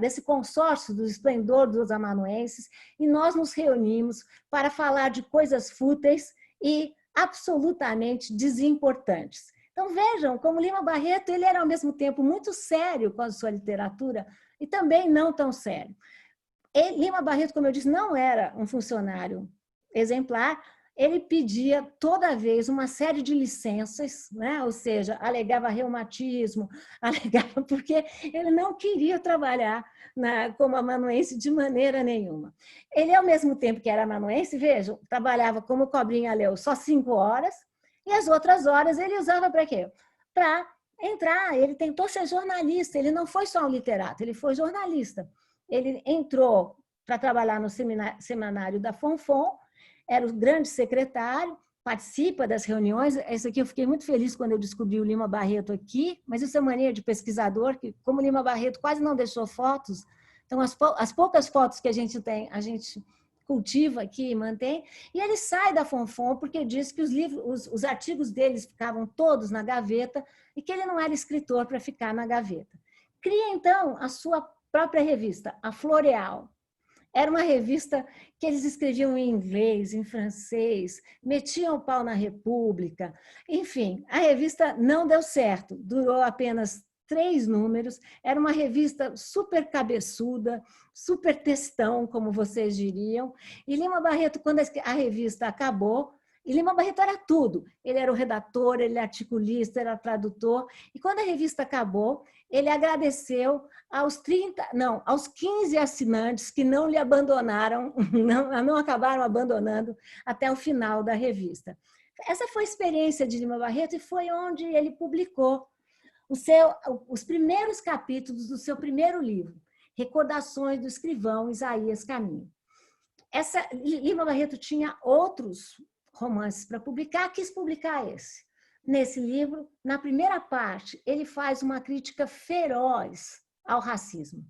desse consórcio do esplendor dos amanuenses e nós nos reunimos para falar de coisas fúteis e absolutamente desimportantes. Então vejam como Lima Barreto ele era ao mesmo tempo muito sério com a sua literatura e também não tão sério. Lima Barreto, como eu disse, não era um funcionário exemplar, ele pedia toda vez uma série de licenças, né? Ou seja, alegava reumatismo, alegava porque ele não queria trabalhar como amanuense de maneira nenhuma. Ele, ao mesmo tempo que era amanuense, vejam, trabalhava como Cobrinha leu só 5 horas, e as outras horas ele usava para quê? Para entrar, ele tentou ser jornalista, ele não foi só um literato, ele foi jornalista. Ele entrou para trabalhar no semanário da Fonfon, era o grande secretário, participa das reuniões. Isso aqui eu fiquei muito feliz quando eu descobri o Lima Barreto aqui, mas isso é mania de pesquisador, que como o Lima Barreto quase não deixou fotos, então as poucas fotos que a gente tem, a gente cultiva aqui e mantém, e ele sai da Fonfon porque diz que os artigos deles ficavam todos na gaveta e que ele não era escritor para ficar na gaveta. Cria, então, a sua própria revista, a Floreal. Era uma revista que eles escreviam em inglês, em francês, metiam o pau na República. Enfim, a revista não deu certo, durou apenas 3 números, era uma revista super cabeçuda, super textão, como vocês diriam. E Lima Barreto, quando a revista acabou, e Lima Barreto era tudo. Ele era o redator, ele era articulista, era tradutor. E quando a revista acabou, ele agradeceu aos 15 assinantes que não lhe abandonaram, não acabaram abandonando até o final da revista. Essa foi a experiência de Lima Barreto e foi onde ele publicou os primeiros capítulos do seu primeiro livro, Recordações do Escrivão Isaías Caminho. Lima Barreto tinha outros romances para publicar, quis publicar esse. Nesse livro, na primeira parte, ele faz uma crítica feroz ao racismo,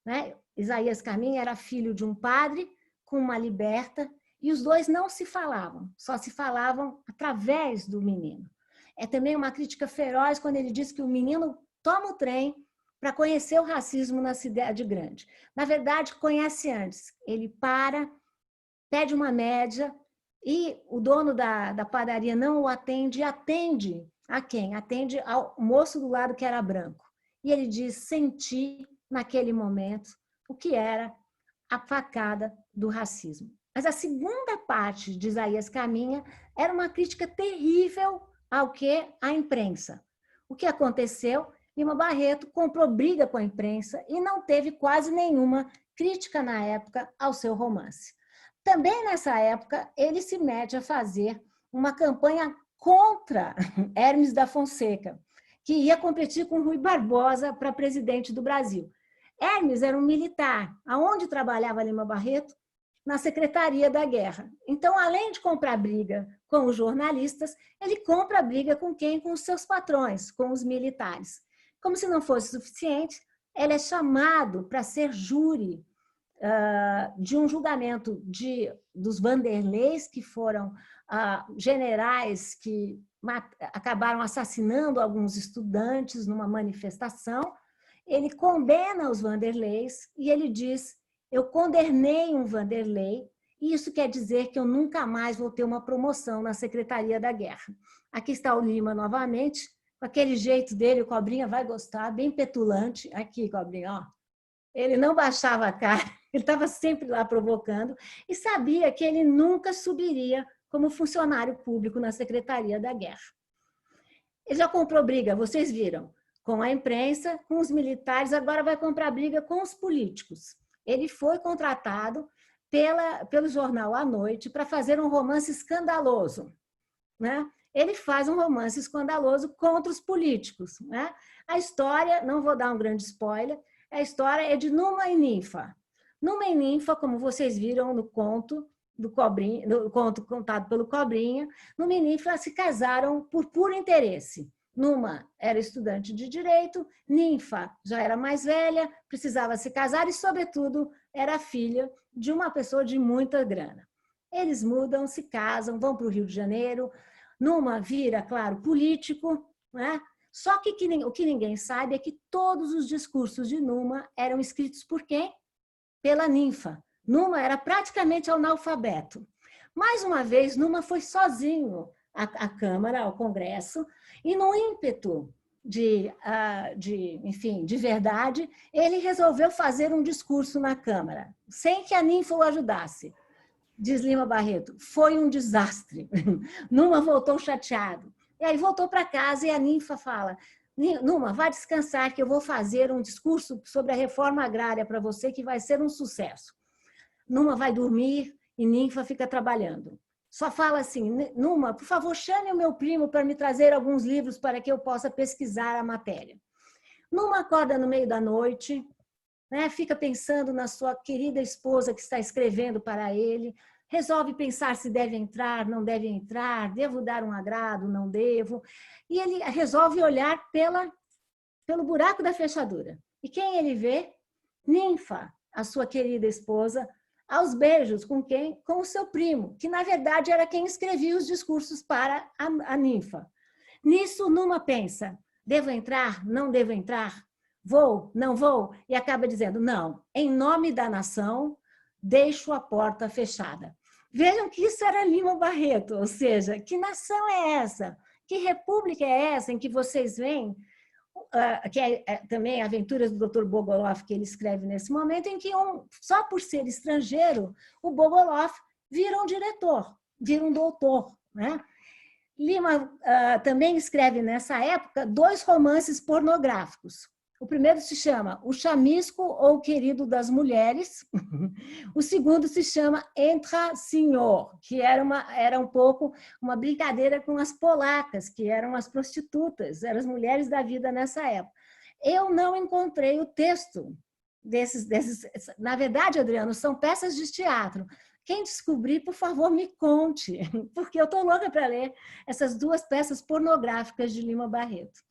né? Isaías Caminho era filho de um padre com uma liberta e os dois não se falavam, só se falavam através do menino. É também uma crítica feroz quando ele diz que o menino toma o trem para conhecer o racismo na cidade grande. Na verdade, conhece antes. Ele para, pede uma média e o dono da padaria não o atende, atende a quem? Atende ao moço do lado que era branco. E ele diz, senti naquele momento o que era a facada do racismo. Mas a segunda parte de Isaías Caminha era uma crítica terrível ao que? A imprensa. O que aconteceu? Lima Barreto comprou briga com a imprensa e não teve quase nenhuma crítica na época ao seu romance. Também nessa época, ele se mete a fazer uma campanha contra Hermes da Fonseca, que ia competir com Rui Barbosa para presidente do Brasil. Hermes era um militar. Aonde trabalhava Lima Barreto? Na Secretaria da Guerra. Então, além de comprar briga com os jornalistas, ele compra briga com quem? Com os seus patrões, com os militares. Como se não fosse suficiente, ele é chamado para ser júri de um julgamento dos Vanderleys, que foram generais que acabaram assassinando alguns estudantes numa manifestação. Ele condena os Vanderleys e ele diz: eu condenei um Vanderlei e isso quer dizer que eu nunca mais vou ter uma promoção na Secretaria da Guerra. Aqui está o Lima novamente, com aquele jeito dele, o Cobrinha vai gostar, bem petulante. Aqui, Cobrinha, ó. Ele não baixava a cara, ele estava sempre lá provocando e sabia que ele nunca subiria como funcionário público na Secretaria da Guerra. Ele já comprou briga, vocês viram, com a imprensa, com os militares, agora vai comprar briga com os políticos. Ele foi contratado pelo jornal à noite para fazer um romance escandaloso, né? Ele faz um romance escandaloso contra os políticos, né? A história, não vou dar um grande spoiler, a história é de Numa e Ninfa. Numa e Ninfa, como vocês viram no conto do Cobrinha, no conto contado pelo Cobrinha, Numa e Ninfa se casaram por puro interesse. Numa era estudante de direito, Ninfa já era mais velha, precisava se casar e, sobretudo, era filha de uma pessoa de muita grana. Eles mudam, se casam, vão para o Rio de Janeiro. Numa vira, claro, político, né? Só que o que ninguém sabe é que todos os discursos de Numa eram escritos por quem? Pela Ninfa. Numa era praticamente analfabeto. Mais uma vez, Numa foi sozinho à Câmara, ao Congresso, e no ímpeto de verdade, ele resolveu fazer um discurso na Câmara, sem que a Ninfa o ajudasse. Diz Lima Barreto, foi um desastre. Numa voltou chateado. E aí voltou para casa e a Ninfa fala, Numa, vá descansar que eu vou fazer um discurso sobre a reforma agrária para você que vai ser um sucesso. Numa vai dormir e Ninfa fica trabalhando. Só fala assim, Numa, por favor, chame o meu primo para me trazer alguns livros para que eu possa pesquisar a matéria. Numa acorda no meio da noite, né, fica pensando na sua querida esposa que está escrevendo para ele, resolve pensar se deve entrar, não deve entrar, devo dar um agrado, não devo, e ele resolve olhar pelo buraco da fechadura. E quem ele vê? Ninfa, a sua querida esposa, aos beijos com quem? Com o seu primo, que na verdade era quem escrevia os discursos para a ninfa. Nisso, Numa pensa, devo entrar? Não devo entrar? Vou? Não vou? E acaba dizendo, não, em nome da nação, deixo a porta fechada. Vejam que isso era Lima Barreto, ou seja, que nação é essa? Que república é essa em que vocês veem, que é também Aventuras do Dr. Bogolov, que ele escreve nesse momento, em que só por ser estrangeiro, o Bogolov vira um diretor, vira um doutor, né? Lima também escreve nessa época 2 romances pornográficos. O primeiro se chama O Chamisco ou o Querido das Mulheres. O segundo se chama Entra Senhor, que era um pouco uma brincadeira com as polacas, que eram as prostitutas, eram as mulheres da vida nessa época. Eu não encontrei o texto desses. Na verdade, Adriano, são peças de teatro. Quem descobrir, por favor, me conte, porque eu estou louca para ler essas 2 peças pornográficas de Lima Barreto.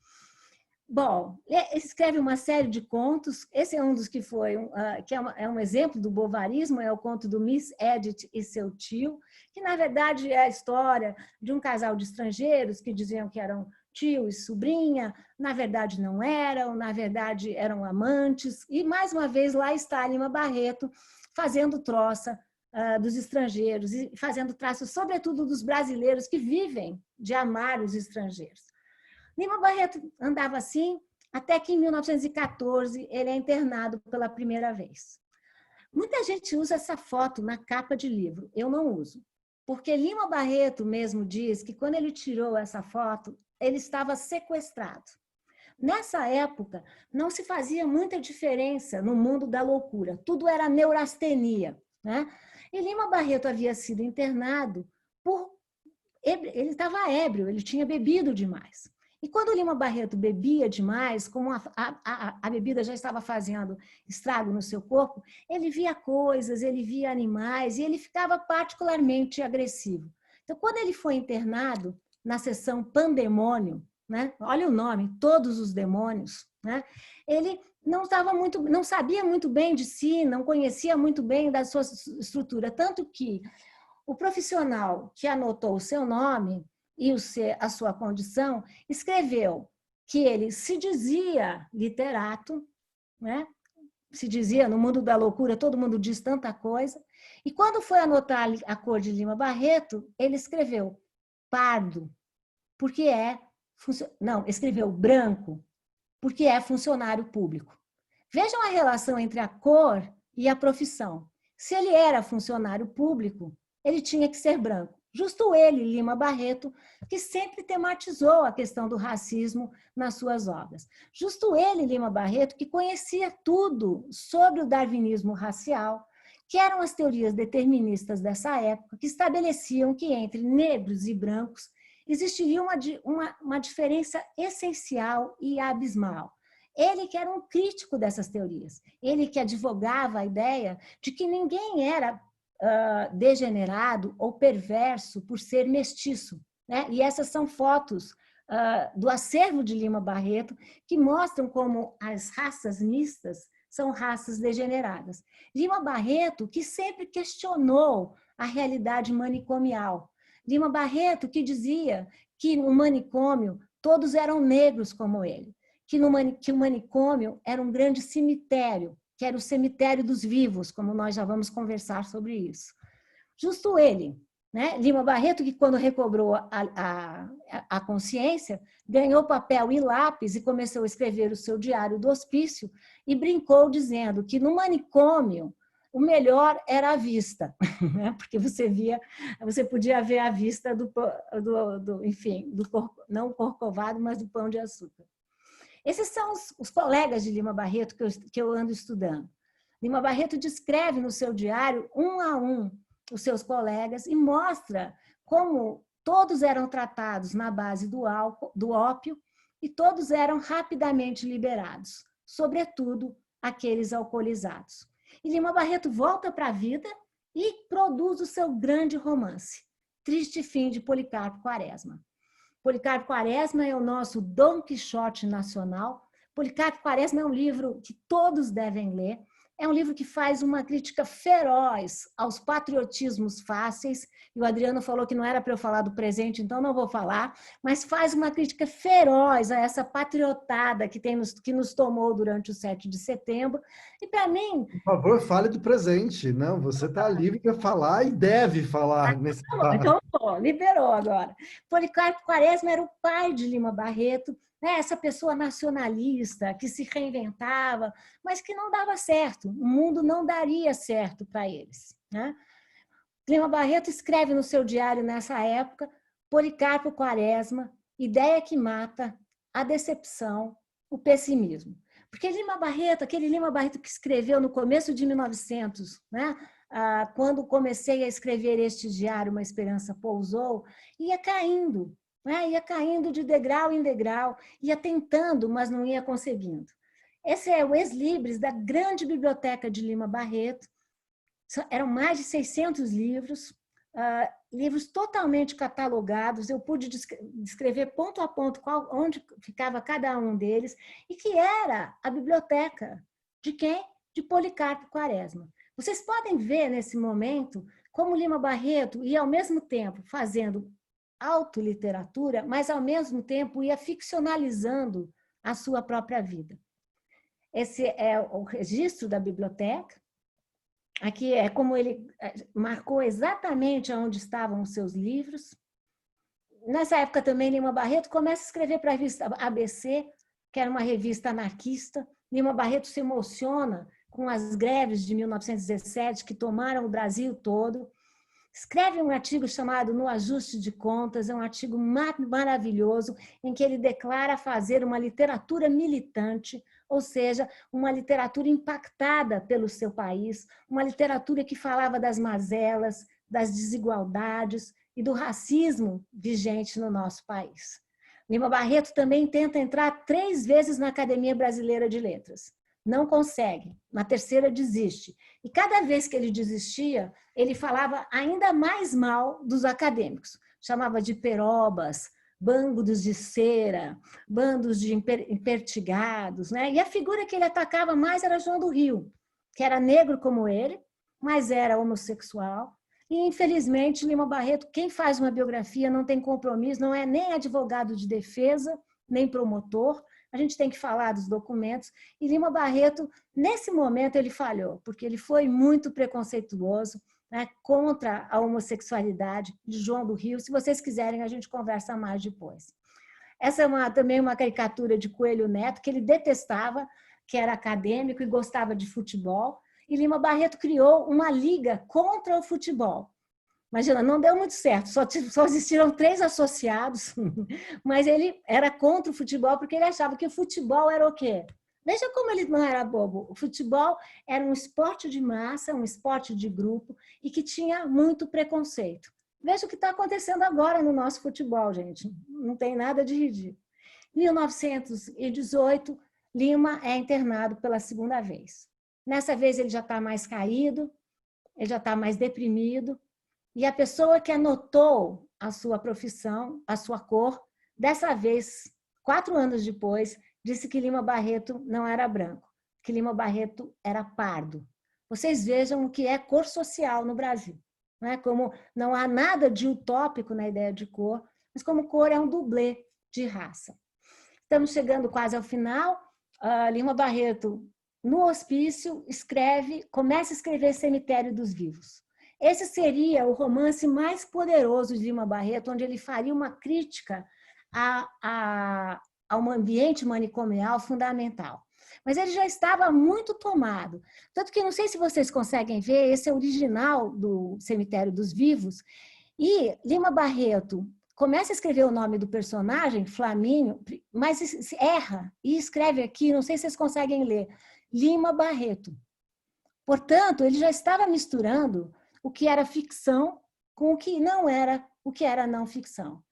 Bom, ele escreve uma série de contos, esse é um dos que foi, que é um exemplo do bovarismo, é o conto do Miss Edith e seu tio, que na verdade é a história de um casal de estrangeiros que diziam que eram tio e sobrinha, na verdade não eram, na verdade eram amantes, e mais uma vez lá está Lima Barreto fazendo troça dos estrangeiros e fazendo traços, sobretudo dos brasileiros que vivem de amar os estrangeiros. Lima Barreto andava assim até que em 1914 ele é internado pela primeira vez. Muita gente usa essa foto na capa de livro, eu não uso, porque Lima Barreto mesmo diz que quando ele tirou essa foto, ele estava sequestrado. Nessa época, não se fazia muita diferença no mundo da loucura, tudo era neurastenia, né? E Lima Barreto havia sido internado ele estava ébrio, ele tinha bebido demais. E quando Lima Barreto bebia demais, como a bebida já estava fazendo estrago no seu corpo, ele via coisas, ele via animais e ele ficava particularmente agressivo. Então, quando ele foi internado na seção Pandemônio, né? Olha o nome, Todos os Demônios, né? Ele não sabia muito bem de si, não conhecia muito bem da sua estrutura, tanto que o profissional que anotou o seu nome e a sua condição, escreveu que ele se dizia literato, né? Se dizia, no mundo da loucura, todo mundo diz tanta coisa, e quando foi anotar a cor de Lima Barreto, ele escreveu pardo, porque escreveu branco, porque é funcionário público. Vejam a relação entre a cor e a profissão. Se ele era funcionário público, ele tinha que ser branco. Justo ele, Lima Barreto, que sempre tematizou a questão do racismo nas suas obras. Justo ele, Lima Barreto, que conhecia tudo sobre o darwinismo racial, que eram as teorias deterministas dessa época, que estabeleciam que entre negros e brancos existiria uma diferença essencial e abismal. Ele que era um crítico dessas teorias, ele que advogava a ideia de que ninguém era degenerado ou perverso por ser mestiço, né? E essas são fotos do acervo de Lima Barreto que mostram como as raças mistas são raças degeneradas. Lima Barreto que sempre questionou a realidade manicomial. Lima Barreto que dizia que no manicômio todos eram negros como ele, que o manicômio era um grande cemitério, que era o cemitério dos vivos, como nós já vamos conversar sobre isso. Justo ele, né? Lima Barreto, que quando recobrou a consciência, ganhou papel e lápis e começou a escrever o seu diário do hospício e brincou dizendo que no manicômio o melhor era a vista, né? Porque você podia ver a vista não o corcovado, mas do pão de açúcar. Esses são os colegas de Lima Barreto que eu ando estudando. Lima Barreto descreve no seu diário, um a um, os seus colegas e mostra como todos eram tratados na base do ópio e todos eram rapidamente liberados, sobretudo aqueles alcoolizados. E Lima Barreto volta para a vida e produz o seu grande romance, Triste Fim de Policarpo Quaresma. Policarpo Quaresma é o nosso Dom Quixote nacional. Policarpo Quaresma é um livro que todos devem ler. É um livro que faz uma crítica feroz aos patriotismos fáceis. E o Adriano falou que não era para eu falar do presente, então não vou falar. Mas faz uma crítica feroz a essa patriotada que nos tomou durante o 7 de setembro. E para mim... Por favor, fale do presente. Não, você está livre para falar e deve falar nesse Então, liberou agora. Policarpo Quaresma era o pai de Lima Barreto, né? Essa pessoa nacionalista que se reinventava, mas que não dava certo. O mundo não daria certo para eles, né? Lima Barreto escreve no seu diário nessa época: Policarpo Quaresma, ideia que mata, a decepção, o pessimismo. Porque Lima Barreto, aquele Lima Barreto que escreveu no começo de 1900, né? Quando comecei a escrever este diário, Uma Esperança Pousou, ia caindo, né? Ia caindo de degrau em degrau, ia tentando, mas não ia conseguindo. Esse é o ex-libris da grande biblioteca de Lima Barreto. Eram mais de 600 livros, livros totalmente catalogados. Eu pude descrever ponto a ponto onde ficava cada um deles, e que era a biblioteca de quem? De Policarpo Quaresma. Vocês podem ver nesse momento como Lima Barreto ia ao mesmo tempo fazendo autoliteratura, mas ao mesmo tempo ia ficcionalizando a sua própria vida. Esse é o registro da biblioteca. Aqui é como ele marcou exatamente onde estavam os seus livros. Nessa época também Lima Barreto começa a escrever para a revista ABC, que era uma revista anarquista. Lima Barreto se emociona com as greves de 1917 que tomaram o Brasil todo. Escreve um artigo chamado No Ajuste de Contas, é um artigo maravilhoso, em que ele declara fazer uma literatura militante, ou seja, uma literatura impactada pelo seu país, uma literatura que falava das mazelas, das desigualdades e do racismo vigente no nosso país. Lima Barreto também tenta entrar 3 vezes na Academia Brasileira de Letras. Não consegue, na terceira desiste. E cada vez que ele desistia, ele falava ainda mais mal dos acadêmicos. Chamava de perobas, bandos de cera, bandos de impertigados, né? E a figura que ele atacava mais era João do Rio, que era negro como ele, mas era homossexual. E, infelizmente, Lima Barreto, quem faz uma biografia não tem compromisso, não é nem advogado de defesa, nem promotor. A gente tem que falar dos documentos. E Lima Barreto, nesse momento, ele falhou, porque ele foi muito preconceituoso, né, contra a homossexualidade de João do Rio. Se vocês quiserem, a gente conversa mais depois. Essa é também uma caricatura de Coelho Neto, que ele detestava, que era acadêmico e gostava de futebol. E Lima Barreto criou uma liga contra o futebol. Imagina, não deu muito certo, só existiram 3 associados, mas ele era contra o futebol porque ele achava que o futebol era o quê? Veja como ele não era bobo. O futebol era um esporte de massa, um esporte de grupo e que tinha muito preconceito. Veja o que está acontecendo agora no nosso futebol, gente. Não tem nada de ridículo. Em 1918, Lima é internado pela 2ª vez. Nessa vez ele já está mais caído, ele já está mais deprimido. E a pessoa que anotou a sua profissão, a sua cor, dessa vez, 4 anos depois, disse que Lima Barreto não era branco, que Lima Barreto era pardo. Vocês vejam o que é cor social no Brasil, né? Como não há nada de utópico na ideia de cor, mas como cor é um dublê de raça. Estamos chegando quase ao final. Lima Barreto, no hospício, começa a escrever Cemitério dos Vivos. Esse seria o romance mais poderoso de Lima Barreto, onde ele faria uma crítica a um ambiente manicomial fundamental. Mas ele já estava muito tomado. Tanto que, não sei se vocês conseguem ver, esse é o original do Cemitério dos Vivos, e Lima Barreto começa a escrever o nome do personagem, Flamínio, mas erra e escreve aqui, não sei se vocês conseguem ler, Lima Barreto. Portanto, ele já estava misturando o que era ficção com o que era não ficção.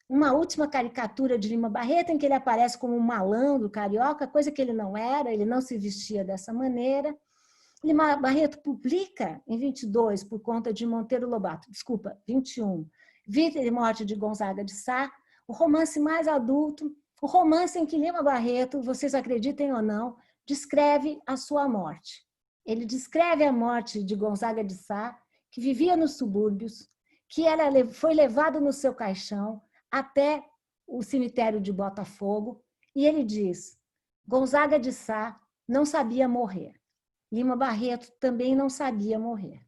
Uma última caricatura de Lima Barreto, em que ele aparece como um malandro carioca, coisa que ele não era, ele não se vestia dessa maneira. Lima Barreto publica em 22, por conta de Monteiro Lobato, 21, Vida e Morte de Gonzaga de Sá, o romance mais adulto, o romance em que Lima Barreto, vocês acreditem ou não, descreve a sua morte. Ele descreve a morte de Gonzaga de Sá, que vivia nos subúrbios, que foi levado no seu caixão até o cemitério de Botafogo, e ele diz: Gonzaga de Sá não sabia morrer. Lima Barreto também não sabia morrer.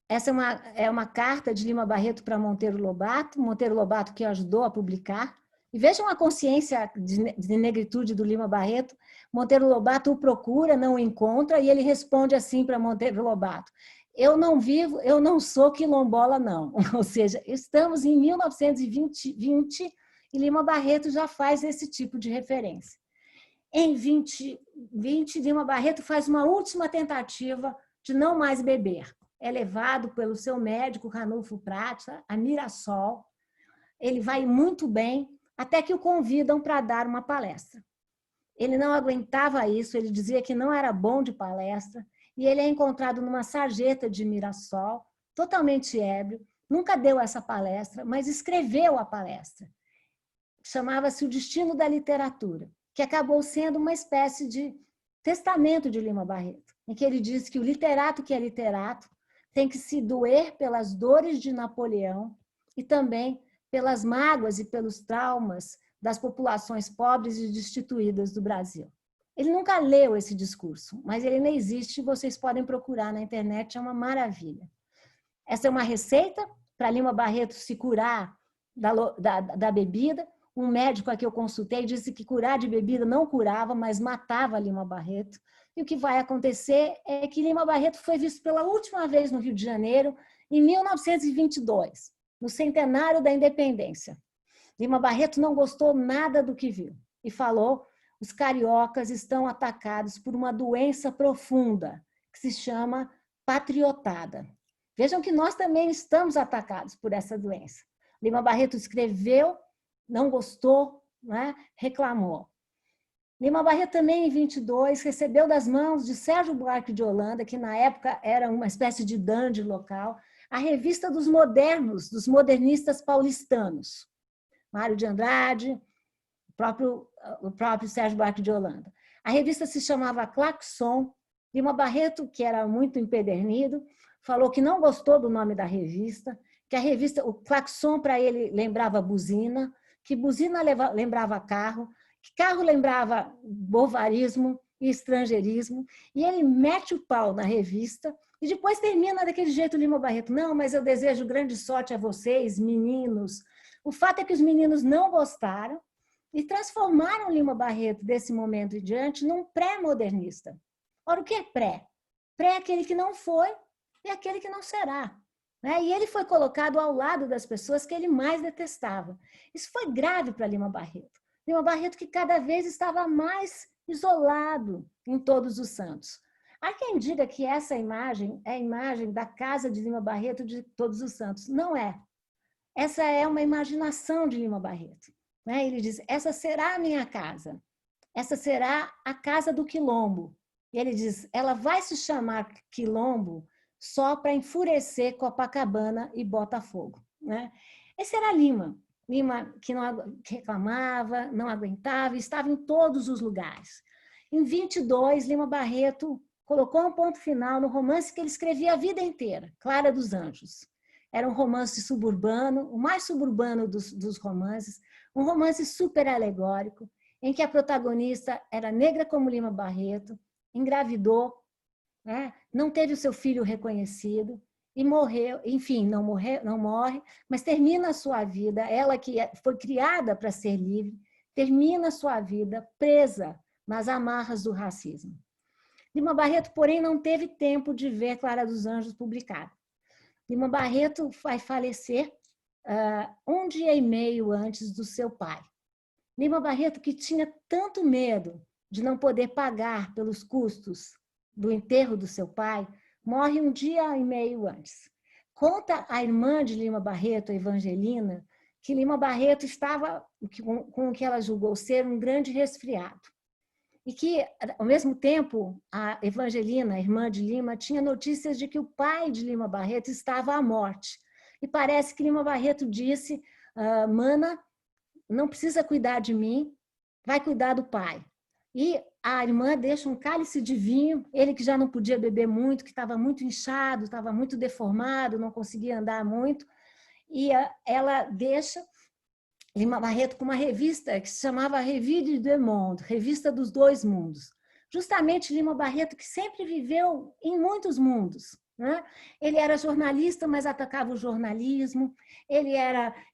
Essa é uma carta de Lima Barreto para Monteiro Lobato que ajudou a publicar. E vejam a consciência de negritude do Lima Barreto. Monteiro Lobato o procura, não o encontra, e ele responde assim para Monteiro Lobato: eu não sou quilombola, não. Ou seja, estamos em 1920 e Lima Barreto já faz esse tipo de referência. Em 2020, Lima Barreto faz uma última tentativa de não mais beber. É levado pelo seu médico, Ranulfo Prata, a Mirassol. Ele vai muito bem, até que o convidam para dar uma palestra. Ele não aguentava isso, ele dizia que não era bom de palestra, e ele é encontrado numa sarjeta de Mirassol, totalmente ébrio, nunca deu essa palestra, mas escreveu a palestra. Chamava-se O Destino da Literatura, que acabou sendo uma espécie de testamento de Lima Barreto, em que ele diz que o literato que é literato tem que se doer pelas dores de Napoleão e também pelas mágoas e pelos traumas das populações pobres e destituídas do Brasil. Ele nunca leu esse discurso, mas ele não existe, vocês podem procurar na internet, é uma maravilha. Essa é uma receita para Lima Barreto se curar da bebida. Um médico a que eu consultei disse que curar de bebida não curava, mas matava Lima Barreto. E o que vai acontecer é que Lima Barreto foi visto pela última vez no Rio de Janeiro em 1922, no centenário da independência. Lima Barreto não gostou nada do que viu e falou: os cariocas estão atacados por uma doença profunda que se chama patriotada. Vejam que nós também estamos atacados por essa doença. Lima Barreto escreveu, não gostou, né? Reclamou. Lima Barreto também, em 22, recebeu das mãos de Sérgio Buarque de Holanda, que na época era uma espécie de dandy local, a revista dos modernos, dos modernistas paulistanos. Mário de Andrade, o próprio Sérgio Buarque de Holanda. A revista se chamava Claxon. Lima Barreto, que era muito empedernido, falou que não gostou do nome da revista, que a revista, o Claxon para ele lembrava buzina, que buzina lembrava carro, que carro lembrava bovarismo e estrangeirismo, e ele mete o pau na revista e depois termina daquele jeito Lima Barreto: não, mas eu desejo grande sorte a vocês, meninos. O fato é que os meninos não gostaram e transformaram Lima Barreto, desse momento em diante, num pré-modernista. Ora, o que é pré? Pré é aquele que não foi e aquele que não será. E ele foi colocado ao lado das pessoas que ele mais detestava. Isso foi grave para Lima Barreto. Lima Barreto que cada vez estava mais isolado em Todos os Santos. Há quem diga que essa imagem é a imagem da casa de Lima Barreto de Todos os Santos. Não é. Essa é uma imaginação de Lima Barreto. Ele diz: essa será a minha casa. Essa será a casa do Quilombo. E ele diz: ela vai se chamar Quilombo só para enfurecer Copacabana e Botafogo. Esse era Lima. Lima que não reclamava, não aguentava, estava em todos os lugares. Em 22, Lima Barreto colocou um ponto final no romance que ele escrevia a vida inteira, Clara dos Anjos. Era um romance suburbano, o mais suburbano dos romances, um romance super alegórico, em que a protagonista era negra como Lima Barreto, engravidou, não teve o seu filho reconhecido e morreu, enfim, não morre, mas termina a sua vida, ela que foi criada para ser livre, termina a sua vida presa nas amarras do racismo. Lima Barreto, porém, não teve tempo de ver Clara dos Anjos publicada. Lima Barreto vai falecer um dia e meio antes do seu pai. Lima Barreto, que tinha tanto medo de não poder pagar pelos custos do enterro do seu pai, morre um dia e meio antes. Conta a irmã de Lima Barreto, a Evangelina, que Lima Barreto estava com o que ela julgou ser um grande resfriado. E que, ao mesmo tempo, a Evangelina, a irmã de Lima, tinha notícias de que o pai de Lima Barreto estava à morte. E parece que Lima Barreto disse, Mana, não precisa cuidar de mim, vai cuidar do pai. E a irmã deixa um cálice de vinho, ele que já não podia beber muito, que estava muito inchado, estava muito deformado, não conseguia andar muito, e ela deixa Lima Barreto com uma revista que se chamava Revue du Deux Mondes, Revista dos Dois Mundos. Justamente Lima Barreto, que sempre viveu em muitos mundos, né? Ele era jornalista, mas atacava o jornalismo,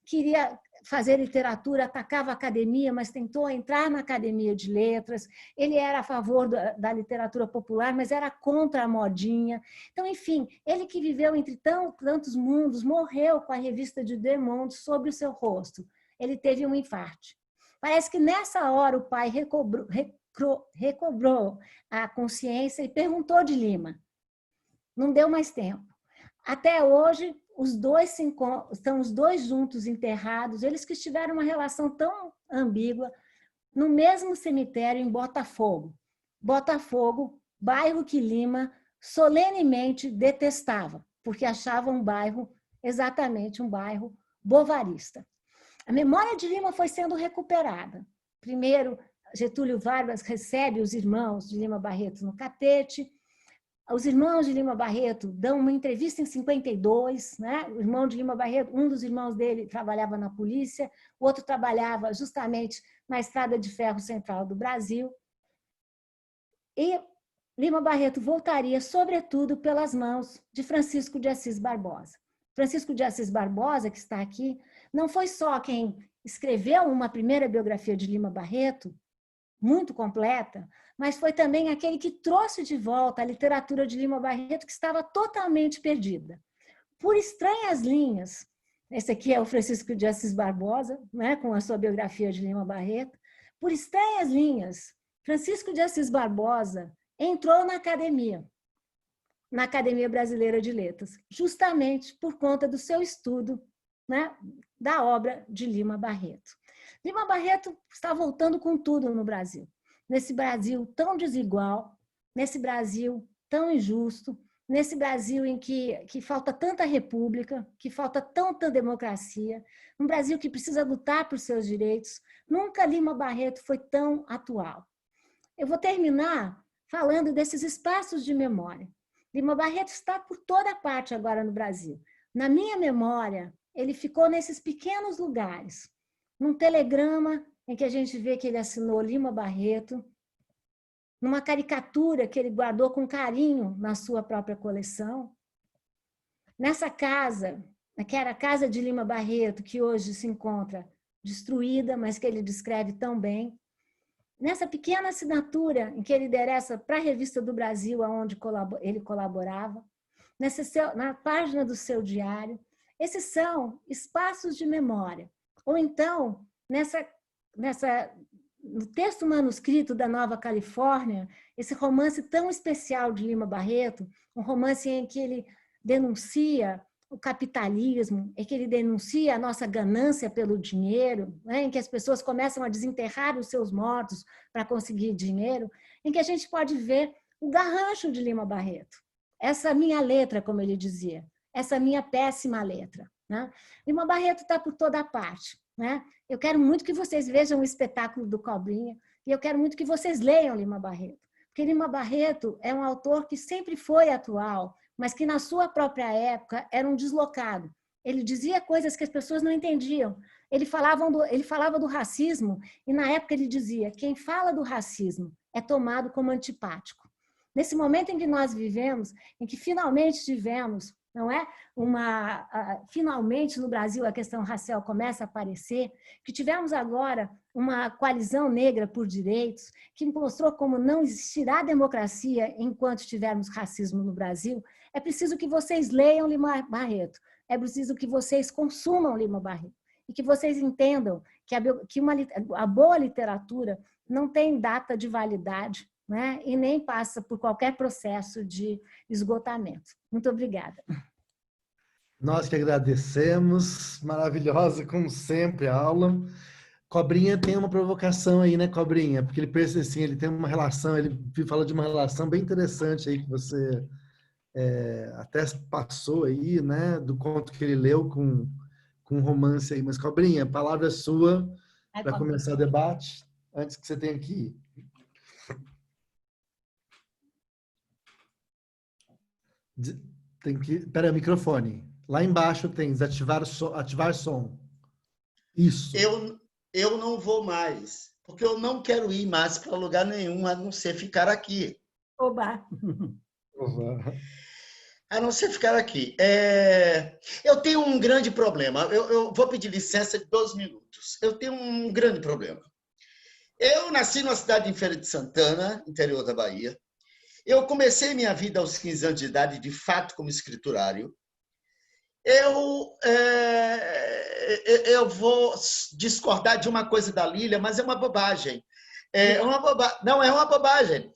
queria fazer literatura, atacava a academia, mas tentou entrar na academia de letras, ele era a favor da literatura popular, mas era contra a modinha. Então, enfim, ele que viveu entre tantos mundos, morreu com a revista de Deux Mondes sobre o seu rosto. Ele teve um infarto. Parece que nessa hora o pai recobrou a consciência e perguntou de Lima. Não deu mais tempo. Até hoje, estão os dois juntos enterrados, eles que tiveram uma relação tão ambígua, no mesmo cemitério em Botafogo. Botafogo, bairro que Lima solenemente detestava, porque achava exatamente um bairro bovarista. A memória de Lima foi sendo recuperada. Primeiro, Getúlio Vargas recebe os irmãos de Lima Barreto no Catete. Os irmãos de Lima Barreto dão uma entrevista em 52, né? O irmão de Lima Barreto, um dos irmãos dele trabalhava na polícia, o outro trabalhava justamente na Estrada de Ferro Central do Brasil. E Lima Barreto voltaria, sobretudo, pelas mãos de Francisco de Assis Barbosa. Francisco de Assis Barbosa, que está aqui, não foi só quem escreveu uma primeira biografia de Lima Barreto, muito completa, mas foi também aquele que trouxe de volta a literatura de Lima Barreto, que estava totalmente perdida. Por estranhas linhas, esse aqui é o Francisco de Assis Barbosa, né, com a sua biografia de Lima Barreto, por estranhas linhas, Francisco de Assis Barbosa entrou na Academia Brasileira de Letras, justamente por conta do seu estudo, né, da obra de Lima Barreto. Lima Barreto está voltando com tudo no Brasil. Nesse Brasil tão desigual, nesse Brasil tão injusto, nesse Brasil em que falta tanta república, que falta tanta democracia, um Brasil que precisa lutar por seus direitos. Nunca Lima Barreto foi tão atual. Eu vou terminar falando desses espaços de memória. Lima Barreto está por toda parte agora no Brasil. Na minha memória, ele ficou nesses pequenos lugares. Num telegrama em que a gente vê que ele assinou Lima Barreto, numa caricatura que ele guardou com carinho na sua própria coleção, nessa casa, que era a casa de Lima Barreto, que hoje se encontra destruída, mas que ele descreve tão bem, nessa pequena assinatura em que ele endereça para a Revista do Brasil, onde ele colaborava, na página do seu diário. Esses são espaços de memória. Ou então, no texto manuscrito da Nova Califórnia, esse romance tão especial de Lima Barreto, um romance em que ele denuncia o capitalismo, em que ele denuncia a nossa ganância pelo dinheiro, né? Em que as pessoas começam a desenterrar os seus mortos para conseguir dinheiro, em que a gente pode ver o garrancho de Lima Barreto. Essa minha letra, como ele dizia, essa minha péssima letra, né? Lima Barreto está por toda parte, né? Eu quero muito que vocês vejam o espetáculo do Cobrinha e eu quero muito que vocês leiam Lima Barreto, porque Lima Barreto é um autor que sempre foi atual, mas que na sua própria época era um deslocado. Ele dizia coisas que as pessoas não entendiam. Ele falava do racismo e na época ele dizia: quem fala do racismo é tomado como antipático. Nesse momento em que nós vivemos, em que finalmente tivemos, não é? Finalmente no Brasil a questão racial começa a aparecer, que tivemos agora uma coalizão negra por direitos, que mostrou como não existirá democracia enquanto tivermos racismo no Brasil, é preciso que vocês leiam Lima Barreto, é preciso que vocês consumam Lima Barreto, e que vocês entendam que a boa literatura não tem data de validade, né? E nem passa por qualquer processo de esgotamento. Muito obrigada. Nós que agradecemos, maravilhosa como sempre a aula. Cobrinha tem uma provocação aí, né, Cobrinha? Porque ele pensa assim, ele tem uma relação, ele fala de uma relação bem interessante aí que você até passou aí, né, do conto que ele leu com um romance aí. Mas, Cobrinha, a palavra é sua para começar o debate, antes que você tenha que ir. Tem que... Pera aí, microfone. Lá embaixo tem ativar som. Isso. Eu não vou mais, porque eu não quero ir mais para lugar nenhum, a não ser ficar aqui. Oba! A não ser ficar aqui. Eu tenho um grande problema. Eu vou pedir licença de 2 minutos. Eu tenho um grande problema. Eu nasci na cidade de Feira de Santana, interior da Bahia. Eu comecei minha vida aos 15 anos de idade, de fato, como escriturário. Eu vou discordar de uma coisa da Lília, mas é uma bobagem. Não, é uma bobagem.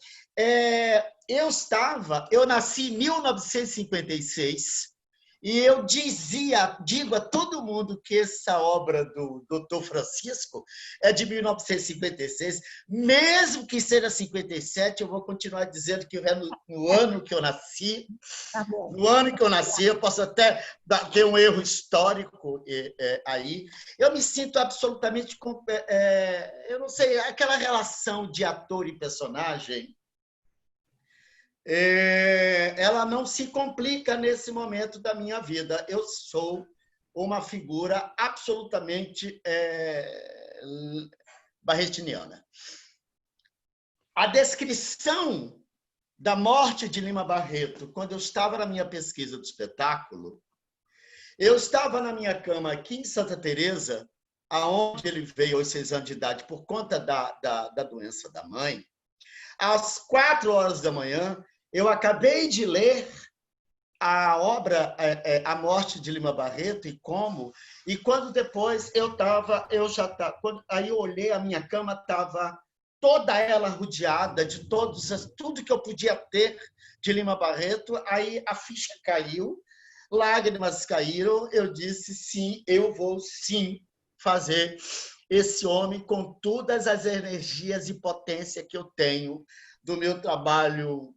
Eu nasci em 1956 e eu digo a todo mundo que essa obra do Dr. Francisco é de 1956, mesmo que seja 57, eu vou continuar dizendo que é no ano que eu nasci. Tá bom. No ano que eu nasci, eu posso até ter um erro histórico aí. Eu me sinto absolutamente... eu não sei, aquela relação de ator e personagem, ela não se complica nesse momento da minha vida. Eu sou uma figura absolutamente barretiniana. A descrição da morte de Lima Barreto, quando eu estava na minha pesquisa do espetáculo, eu estava na minha cama aqui em Santa Teresa, aonde ele veio aos 6 anos de idade por conta da doença da mãe. Às 4 horas da manhã, eu acabei de ler a obra A Morte de Lima Barreto e como, e quando depois aí eu olhei, a minha cama estava toda ela rodeada de tudo que eu podia ter de Lima Barreto. Aí a ficha caiu, lágrimas caíram, eu disse sim, eu vou sim fazer esse homem com todas as energias e potência que eu tenho do meu trabalho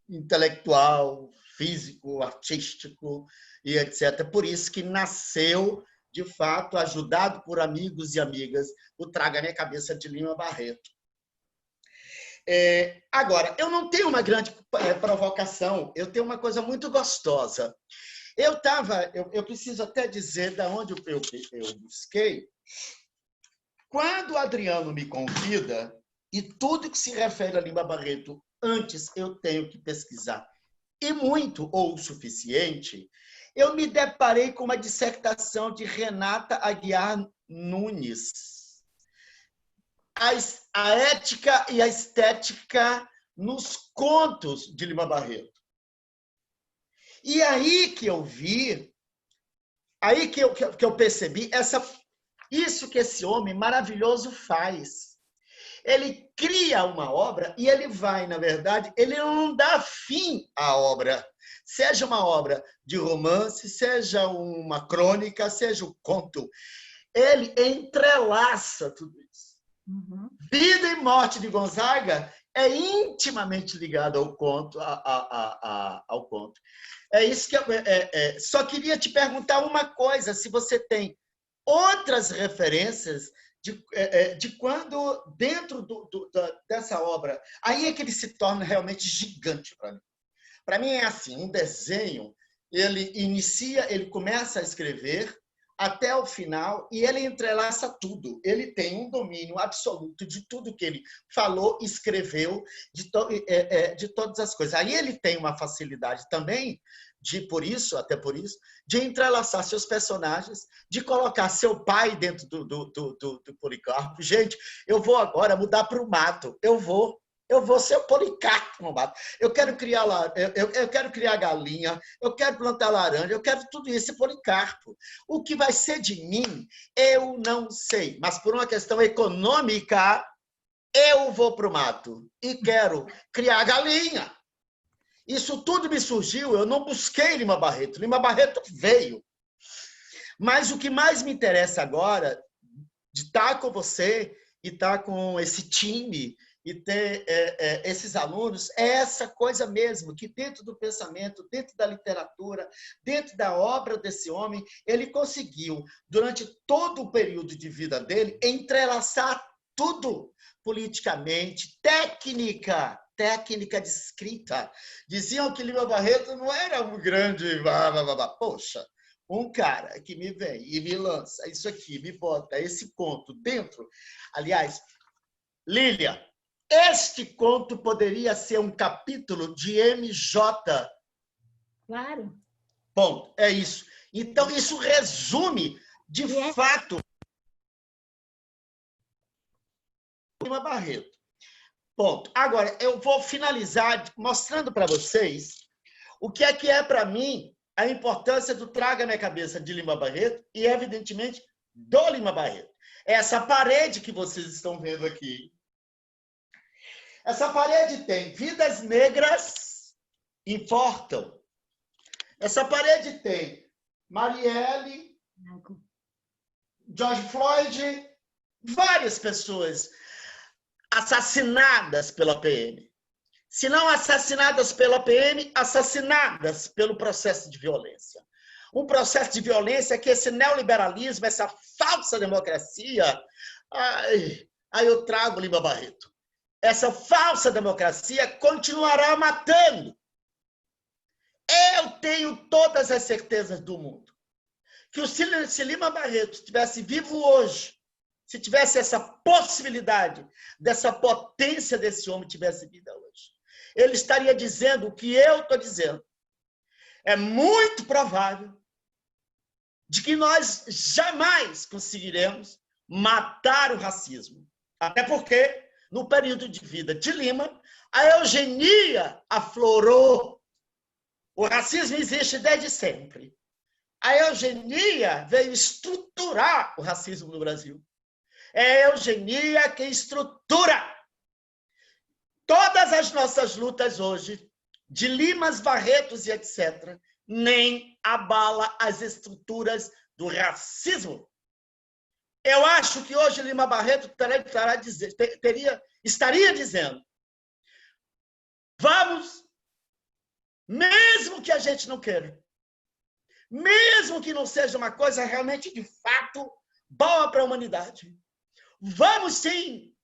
intelectual, físico, artístico e etc. Por isso que nasceu, de fato, ajudado por amigos e amigas, o Traga Minha Cabeça de Lima Barreto. Agora, eu não tenho uma grande provocação, eu tenho uma coisa muito gostosa. Eu preciso até dizer de onde eu busquei. Quando o Adriano me convida, e tudo que se refere a Lima Barreto, antes eu tenho que pesquisar, e muito ou o suficiente, eu me deparei com uma dissertação de Renata Aguiar Nunes. A ética e a estética nos contos de Lima Barreto. E aí que eu vi, aí que eu percebi isso que esse homem maravilhoso faz. Ele cria uma obra e ele vai, na verdade, ele não dá fim à obra. Seja uma obra de romance, seja uma crônica, seja um conto. Ele entrelaça tudo isso. Uhum. Vida e Morte de Gonzaga é intimamente ligado ao conto. Ao conto. É isso que só queria te perguntar uma coisa, se você tem outras referências de quando, dentro dessa obra, aí é que ele se torna realmente gigante para mim. Para mim é assim, um desenho, ele começa a escrever até o final e ele entrelaça tudo. Ele tem um domínio absoluto de tudo que ele falou, escreveu, de todas as coisas. Aí ele tem uma facilidade também, até por isso, de entrelaçar seus personagens, de colocar seu pai dentro do Policarpo. Gente, eu vou agora mudar para o mato. Eu vou ser o Policarpo no mato. Eu quero criar galinha, eu quero plantar laranja, eu quero tudo isso, Policarpo. O que vai ser de mim, eu não sei. Mas por uma questão econômica, eu vou para o mato e quero criar galinha. Isso tudo me surgiu, eu não busquei Lima Barreto. Lima Barreto veio. Mas o que mais me interessa agora, de estar com você e estar com esse time e ter esses alunos, é essa coisa mesmo, que dentro do pensamento, dentro da literatura, dentro da obra desse homem, ele conseguiu, durante todo o período de vida dele, entrelaçar tudo politicamente, técnica de escrita. Diziam que Lima Barreto não era um grande... Poxa, um cara que me vem e me lança isso aqui, me bota esse conto dentro. Aliás, Lília, este conto poderia ser um capítulo de MJ. Claro. Ponto. É isso. Então, isso resume, de fato, Lima Barreto. Ponto. Agora, eu vou finalizar mostrando para vocês o que é para mim, a importância do Traga Minha Cabeça de Lima Barreto e, evidentemente, do Lima Barreto. Essa parede que vocês estão vendo aqui. Essa parede tem Vidas Negras Importam. Essa parede tem Marielle, George Floyd, várias pessoas assassinadas pela PM. Se não assassinadas pela PM, assassinadas pelo processo de violência. Um processo de violência que esse neoliberalismo, essa falsa democracia... Aí eu trago Lima Barreto. Essa falsa democracia continuará matando. Eu tenho todas as certezas do mundo que se Lima Barreto estivesse vivo hoje, se tivesse essa possibilidade, dessa potência desse homem tivesse vida hoje, ele estaria dizendo o que eu estou dizendo. É muito provável de que nós jamais conseguiremos matar o racismo. Até porque, no período de vida de Lima, a eugenia aflorou. O racismo existe desde sempre. A eugenia veio estruturar o racismo no Brasil. É a eugenia que estrutura todas as nossas lutas hoje, de Limas, Barretos e etc., nem abala as estruturas do racismo. Eu acho que hoje Lima Barreto estaria dizendo: vamos, mesmo que a gente não queira, mesmo que não seja uma coisa realmente, de fato, boa para a humanidade, vamos sim,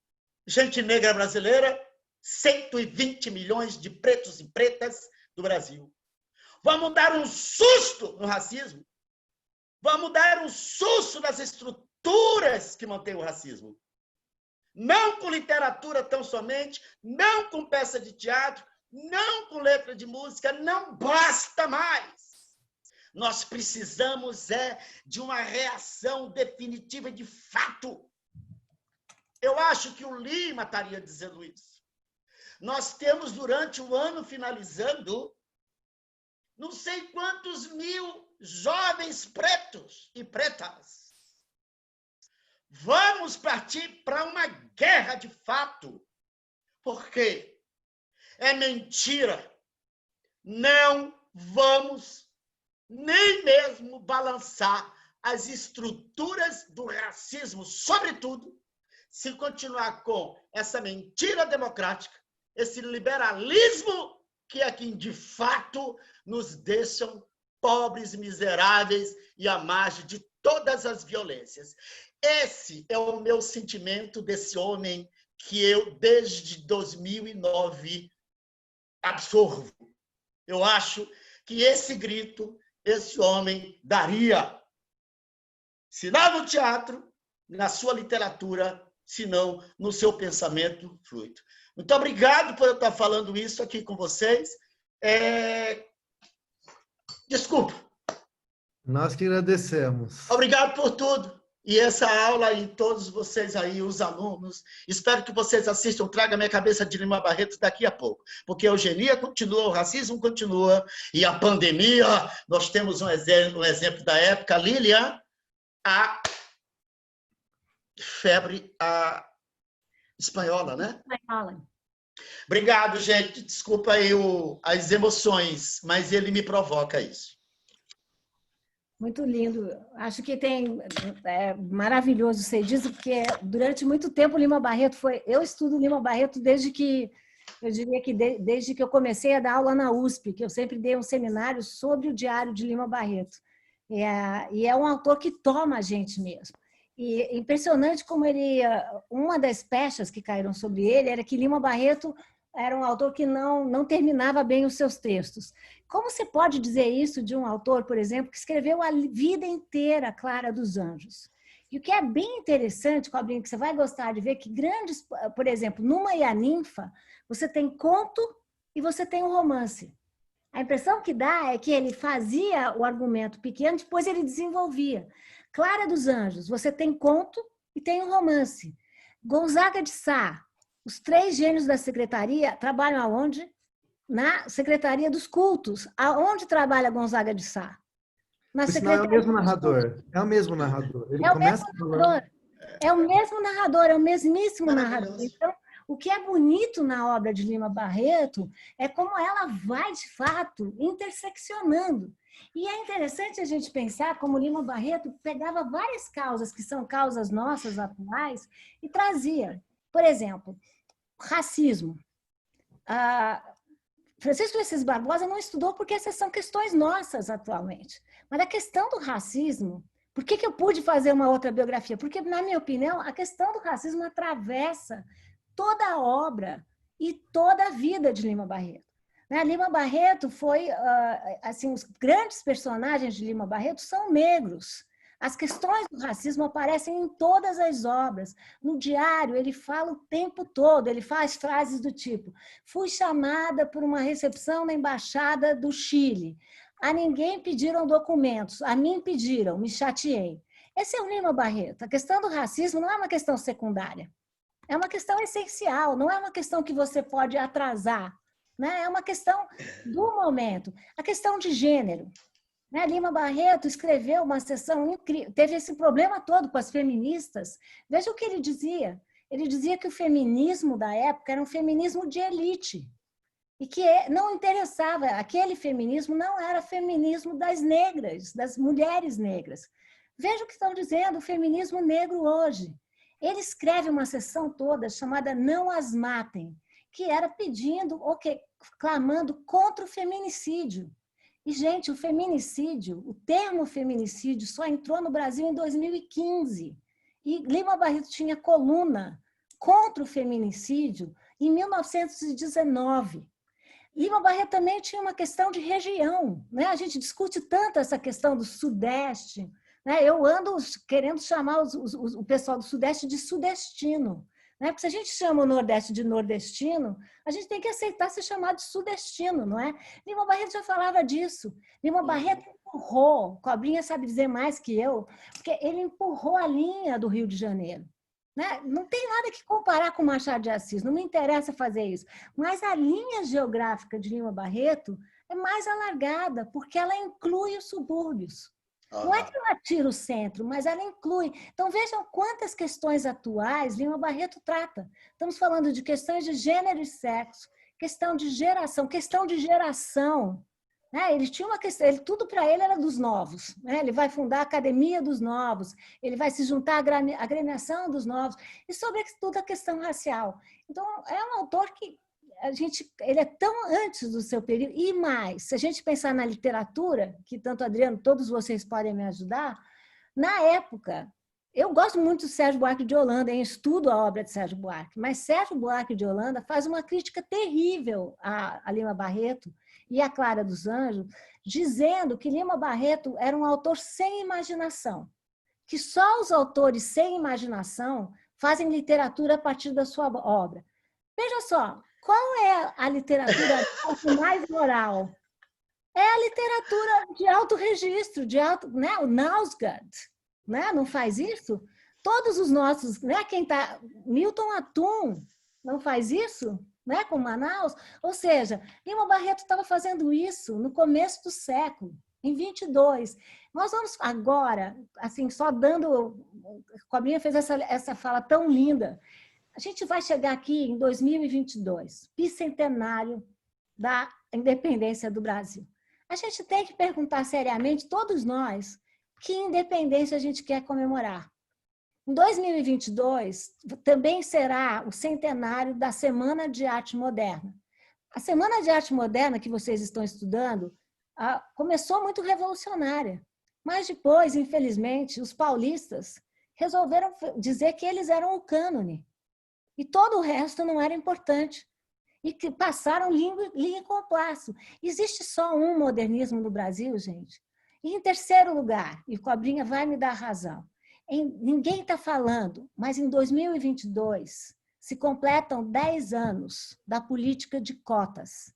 gente negra brasileira, 120 milhões de pretos e pretas do Brasil. Vamos dar um susto no racismo. Vamos dar um susto nas estruturas que mantêm o racismo. Não com literatura tão somente, não com peça de teatro, não com letra de música, não basta mais. Nós precisamos de uma reação definitiva de fato. Eu acho que o Lima estaria dizendo isso. Nós temos, durante o ano finalizando, não sei quantos mil jovens pretos e pretas. Vamos partir para uma guerra de fato. Por quê? É mentira. Não vamos nem mesmo balançar as estruturas do racismo, sobretudo, se continuar com essa mentira democrática, esse liberalismo que é quem, de fato, nos deixam pobres, miseráveis e à margem de todas as violências. Esse é o meu sentimento desse homem que eu, desde 2009, absorvo. Eu acho que esse grito, esse homem daria, se não no teatro, na sua literatura, se não no seu pensamento fluido. Muito obrigado por eu estar falando isso aqui com vocês. Desculpa. Nós que agradecemos. Obrigado por tudo. E essa aula e todos vocês aí, os alunos, espero que vocês assistam Traga Minha Cabeça de Lima Barreto daqui a pouco. Porque a eugenia continua, o racismo continua, e a pandemia, nós temos um exemplo da época, Lilian, a febre espanhola, né? Espanhola. Obrigado, gente. Desculpa aí as emoções, mas ele me provoca isso. Muito lindo. Acho que é maravilhoso ser disso, porque durante muito tempo o Lima Barreto foi... Eu estudo Lima Barreto desde que... Eu diria que desde que eu comecei a dar aula na USP, que eu sempre dei um seminário sobre o Diário de Lima Barreto. E é um autor que toma a gente mesmo. E é impressionante como ele... Uma das pechas que caíram sobre ele era que Lima Barreto era um autor que não terminava bem os seus textos. Como você pode dizer isso de um autor, por exemplo, que escreveu a vida inteira Clara dos Anjos? E o que é bem interessante, Cobrinha, que você vai gostar de ver, que grandes... Por exemplo, numa e a Ninfa, você tem conto e você tem um romance. A impressão que dá é que ele fazia o argumento pequeno, depois ele desenvolvia. Clara dos Anjos, você tem conto e tem um romance. Gonzaga de Sá, os 3 gênios da secretaria trabalham aonde? Na Secretaria dos Cultos. Aonde trabalha Gonzaga de Sá? Na Secretaria... é o mesmo narrador. É o mesmo narrador. Ele começa falando... É o mesmo narrador, é o mesmíssimo narrador. Então, o que é bonito na obra de Lima Barreto é como ela vai, de fato, interseccionando. E é interessante a gente pensar como Lima Barreto pegava várias causas, que são causas nossas atuais, e trazia. Por exemplo, racismo. Francisco de Assis Barbosa não estudou porque essas são questões nossas atualmente. Mas a questão do racismo, por que eu pude fazer uma outra biografia? Porque, na minha opinião, a questão do racismo atravessa toda a obra e toda a vida de Lima Barreto. Lima Barreto foi... assim, os grandes personagens de Lima Barreto são negros. As questões do racismo aparecem em todas as obras. No diário, ele fala o tempo todo, ele faz frases do tipo: fui chamada por uma recepção na Embaixada do Chile. A ninguém pediram documentos, a mim pediram, me chateei. Esse é o Lima Barreto. A questão do racismo não é uma questão secundária. É uma questão essencial, não é uma questão que você pode atrasar. É uma questão do momento. A questão de gênero. Lima Barreto escreveu uma seção incrível, teve esse problema todo com as feministas. Veja o que ele dizia. Ele dizia que o feminismo da época era um feminismo de elite e que não interessava, aquele feminismo não era feminismo das negras, das mulheres negras. Veja o que estão dizendo, o feminismo negro hoje. Ele escreve uma seção toda chamada Não as Matem, que era pedindo, clamando contra o feminicídio. E, gente, o feminicídio, o termo feminicídio só entrou no Brasil em 2015. E Lima Barreto tinha coluna contra o feminicídio em 1919. Lima Barreto também tinha uma questão de região. A gente discute tanto essa questão do Sudeste. Eu ando querendo chamar o pessoal do Sudeste de sudestino. Porque se a gente chama o Nordeste de nordestino, a gente tem que aceitar ser chamado de sudestino, não é? Lima Barreto já falava disso. Lima Barreto empurrou, Cobrinha sabe dizer mais que eu, porque ele empurrou a linha do Rio de Janeiro. Não tem nada que comparar com Machado de Assis, não me interessa fazer isso. Mas a linha geográfica de Lima Barreto é mais alargada, porque ela inclui os subúrbios. Não é que ela tira o centro, mas ela inclui. Então, vejam quantas questões atuais Lima Barreto trata. Estamos falando de questões de gênero e sexo, questão de geração. Ele tinha uma questão, tudo para ele era dos novos. Ele vai fundar a Academia dos Novos, ele vai se juntar à agremiação dos novos, e sobretudo a questão racial. Então, é um autor que ele é tão antes do seu período, e mais, se a gente pensar na literatura, que tanto Adriano, todos vocês podem me ajudar, na época, eu gosto muito do Sérgio Buarque de Holanda, estudo a obra de Sérgio Buarque, mas Sérgio Buarque de Holanda faz uma crítica terrível a Lima Barreto e a Clara dos Anjos, dizendo que Lima Barreto era um autor sem imaginação, que só os autores sem imaginação fazem literatura a partir da sua obra. Veja só, qual é a literatura mais moral? É a literatura de alto registro, o Nausgard, não faz isso? Todos os nossos, Milton Atum não faz isso, com Manaus? Ou seja, Lima Barreto estava fazendo isso no começo do século, em 22. Nós vamos agora, assim, só dando... Cobrinha fez essa fala tão linda. A gente vai chegar aqui em 2022, bicentenário da independência do Brasil. A gente tem que perguntar seriamente, todos nós, que independência a gente quer comemorar. Em 2022, também será o centenário da Semana de Arte Moderna. A Semana de Arte Moderna que vocês estão estudando começou muito revolucionária, mas depois, infelizmente, os paulistas resolveram dizer que eles eram o cânone e todo o resto não era importante e que passaram língua em compasso. Existe só um modernismo no Brasil, gente. E em terceiro lugar, e Cobrinha vai me dar razão, ninguém está falando, mas em 2022 se completam 10 anos da política de cotas.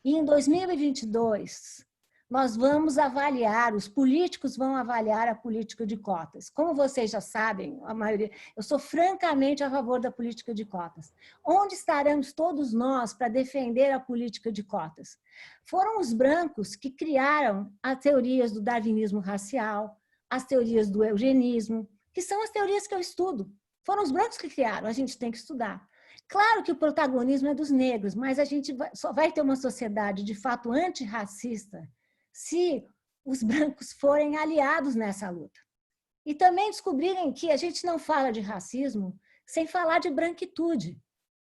E em 2022 nós vamos avaliar, os políticos vão avaliar a política de cotas. Como vocês já sabem, a maioria, eu sou francamente a favor da política de cotas. Onde estaremos todos nós para defender a política de cotas? Foram os brancos que criaram as teorias do darwinismo racial, as teorias do eugenismo, que são as teorias que eu estudo. Foram os brancos que criaram, a gente tem que estudar. Claro que o protagonismo é dos negros, mas a gente só vai ter uma sociedade de fato antirracista se os brancos forem aliados nessa luta. E também descobrirem que a gente não fala de racismo sem falar de branquitude.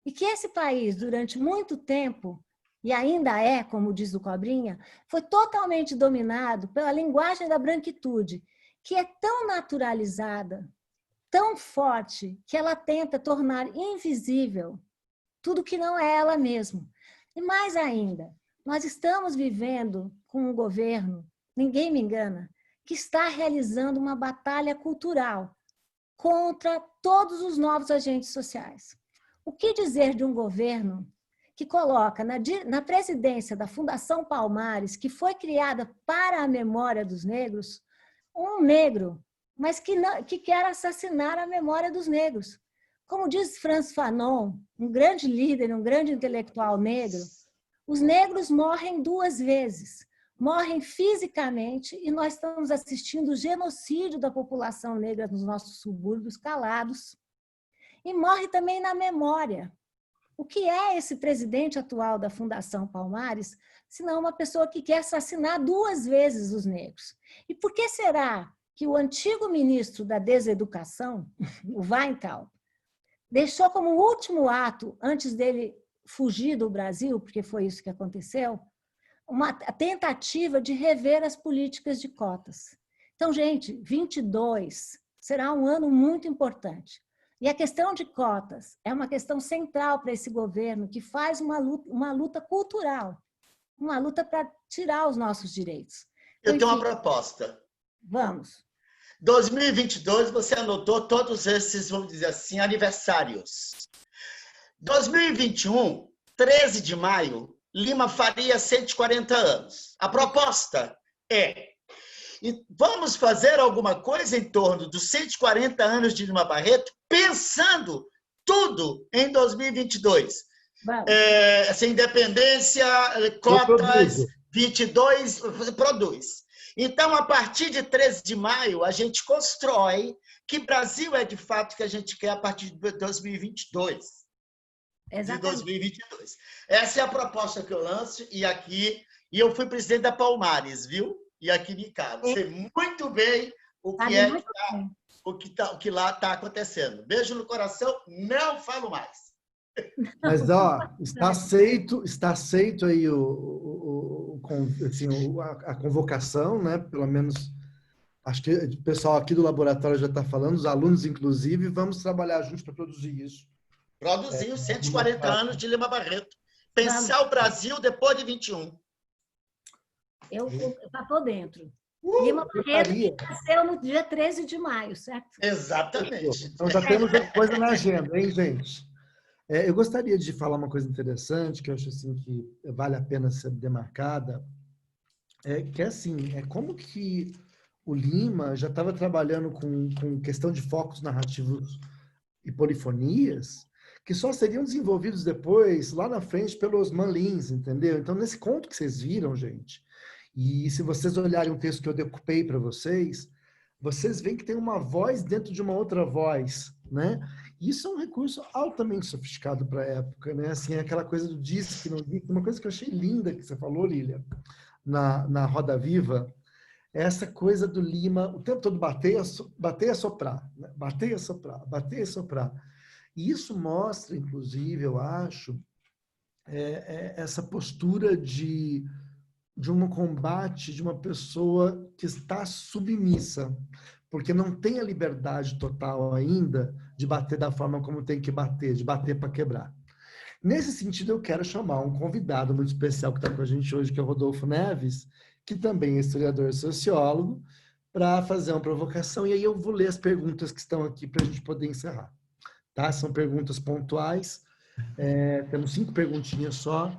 E que esse país, durante muito tempo, e ainda é, como diz o Cobrinha, foi totalmente dominado pela linguagem da branquitude, que é tão naturalizada, tão forte, que ela tenta tornar invisível tudo que não é ela mesma. E mais ainda, nós estamos vivendo com um governo, ninguém me engana, que está realizando uma batalha cultural contra todos os novos agentes sociais. O que dizer de um governo que coloca na presidência da Fundação Palmares, que foi criada para a memória dos negros, um negro, mas que quer assassinar a memória dos negros? Como diz Frantz Fanon, um grande líder, um grande intelectual negro, os negros morrem 2 vezes. Morrem fisicamente e nós estamos assistindo o genocídio da população negra nos nossos subúrbios calados. E morre também na memória. O que é esse presidente atual da Fundação Palmares, senão uma pessoa que quer assassinar 2 vezes os negros? E por que será que o antigo ministro da Deseducação, o Weintraub, deixou como último ato, antes dele fugir do Brasil, porque foi isso que aconteceu, uma tentativa de rever as políticas de cotas. Então, gente, 22 será um ano muito importante. E a questão de cotas é uma questão central para esse governo, que faz uma luta cultural, uma luta para tirar os nossos direitos. Eu tenho uma proposta. Vamos. 2022, você anotou todos esses, vamos dizer assim, aniversários. 2021, 13 de maio, Lima faria 140 anos. A proposta é, e vamos fazer alguma coisa em torno dos 140 anos de Lima Barreto, pensando tudo em 2022. Essa independência, cotas, 22, produz. Então, a partir de 13 de maio, a gente constrói que Brasil é de fato que a gente quer a partir de 2022. Exatamente. De 2022. Essa é a proposta que eu lanço e eu fui presidente da Palmares, viu? E aqui me calo. Sei muito bem o que lá está acontecendo. Beijo no coração, não falo mais. Mas, está aceito aí a convocação, né? Pelo menos, acho que o pessoal aqui do laboratório já está falando, os alunos, inclusive, vamos trabalhar juntos para produzir isso. Produzir os 140 anos de Lima Barreto. Pensar o Brasil depois de 21. Eu já estou dentro. Lima Barreto nasceu no dia 13 de maio, certo? Exatamente. Então já temos coisa na agenda, hein, gente? Eu gostaria de falar uma coisa interessante, que eu acho assim, que vale a pena ser demarcada, que é assim, como que o Lima já estava trabalhando com questão de focos narrativos e polifonias, que só seriam desenvolvidos depois, lá na frente, pelos Manlins, entendeu? Então, nesse conto que vocês viram, gente, e se vocês olharem um texto que eu decupei para vocês, vocês veem que tem uma voz dentro de uma outra voz, né? Isso é um recurso altamente sofisticado para a época, né? Assim, aquela coisa do disse, não disse. Uma coisa que eu achei linda que você falou, Lília, na Roda Viva, é essa coisa do Lima, o tempo todo bater e assoprar, né? Bater e assoprar, bater e assoprar. E isso mostra, inclusive, eu acho, essa postura de um combate de uma pessoa que está submissa, porque não tem a liberdade total ainda de bater da forma como tem que bater, de bater para quebrar. Nesse sentido, eu quero chamar um convidado muito especial que está com a gente hoje, que é o Rodolfo Neves, que também é historiador e sociólogo, para fazer uma provocação, e aí eu vou ler as perguntas que estão aqui para a gente poder encerrar. Tá? São perguntas pontuais, temos 5 perguntinhas só,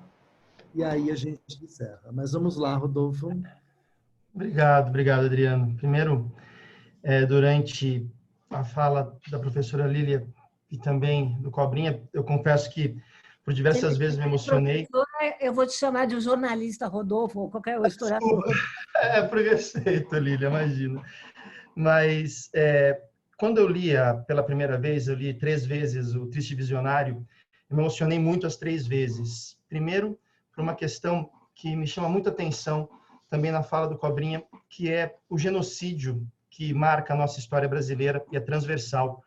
e aí a gente encerra. Mas vamos lá, Rodolfo. Obrigado, Adriano. Primeiro, durante a fala da professora Lília e também do Cobrinha, eu confesso que por diversas vezes me emocionei. Eu vou te chamar de jornalista Rodolfo, ou qualquer historiador. Preconceito, Lília, imagina. Mas quando eu pela primeira vez, eu li 3 vezes o Triste Visionário, eu me emocionei muito as 3 vezes. Primeiro, por uma questão que me chama muita atenção também na fala do Cobrinha, que é o genocídio que marca a nossa história brasileira e é transversal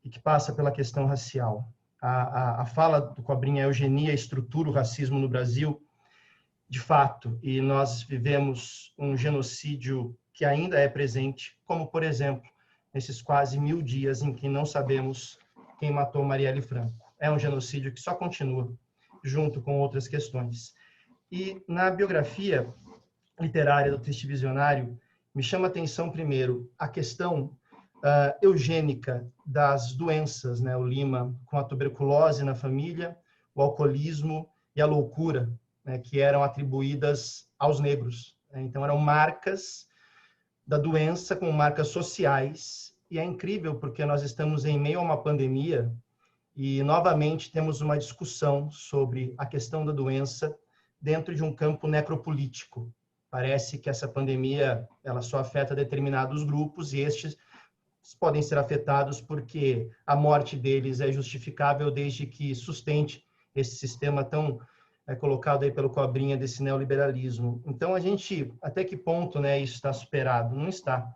e que passa pela questão racial. A fala do Cobrinha, a eugenia estrutura o racismo no Brasil, de fato, e nós vivemos um genocídio que ainda é presente, como, por exemplo, nesses quase 1000 dias em que não sabemos quem matou Marielle Franco. É um genocídio que só continua, junto com outras questões. E na biografia literária do Triste Visionário, me chama a atenção, primeiro, a questão eugênica das doenças, né? O Lima com a tuberculose na família, o alcoolismo e a loucura, né? Que eram atribuídas aos negros. Né? Então, eram marcas da doença como marcas sociais. E é incrível porque nós estamos em meio a uma pandemia e, novamente, temos uma discussão sobre a questão da doença dentro de um campo necropolítico. Parece que essa pandemia ela só afeta determinados grupos e estes podem ser afetados porque a morte deles é justificável desde que sustente esse sistema tão colocado aí pelo Cobrinha desse neoliberalismo. Então, a gente, até que ponto, né, isso está superado? Não está.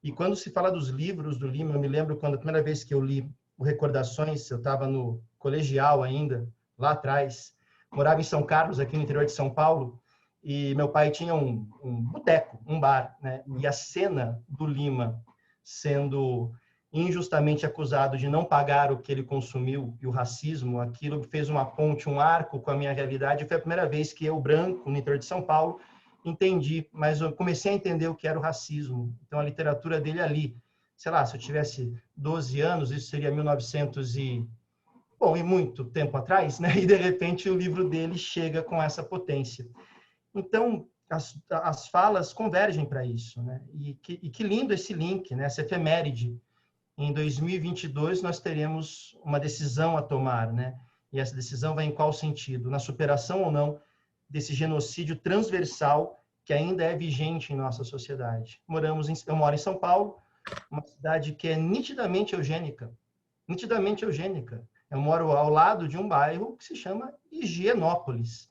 E quando se fala dos livros do Lima, eu me lembro quando a primeira vez que eu li o Recordações, eu estava no colegial ainda, lá atrás, morava em São Carlos, aqui no interior de São Paulo, e meu pai tinha um boteco, um bar, né? E a cena do Lima sendo injustamente acusado de não pagar o que ele consumiu e o racismo, aquilo fez uma ponte, um arco com a minha realidade. Foi a primeira vez que eu, branco, no interior de São Paulo, entendi, mas eu comecei a entender o que era o racismo. Então, a literatura dele ali, sei lá, se eu tivesse 12 anos, isso seria 1900 e muito tempo atrás, né? E, de repente, o livro dele chega com essa potência. Então, as falas convergem para isso, né? E que lindo esse link, né? Essa efeméride. Em 2022, nós teremos uma decisão a tomar, né? E essa decisão vai em qual sentido? Na superação ou não desse genocídio transversal que ainda é vigente em nossa sociedade. Eu moro em São Paulo, uma cidade que é nitidamente eugênica. Nitidamente eugênica. Eu moro ao lado de um bairro que se chama Higienópolis.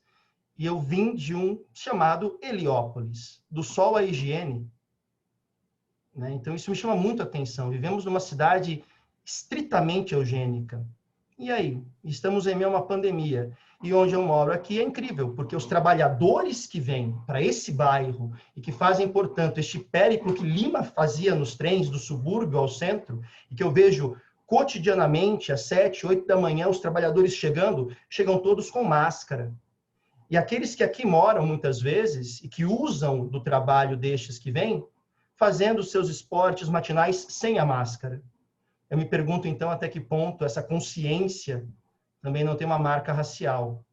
E eu vim de um chamado Heliópolis, do sol à higiene. Né? Então, isso me chama muito a atenção. Vivemos numa cidade estritamente eugênica. E aí? Estamos em meio a uma pandemia. E onde eu moro aqui é incrível, porque os trabalhadores que vêm para esse bairro e que fazem, portanto, este périplo que Lima fazia nos trens do subúrbio ao centro, e que eu vejo cotidianamente, às 7, 8 da manhã, os trabalhadores chegam todos com máscara. E aqueles que aqui moram, muitas vezes, e que usam do trabalho destes que vêm, fazendo seus esportes matinais sem a máscara. Eu me pergunto, então, até que ponto essa consciência também não tem uma marca racial.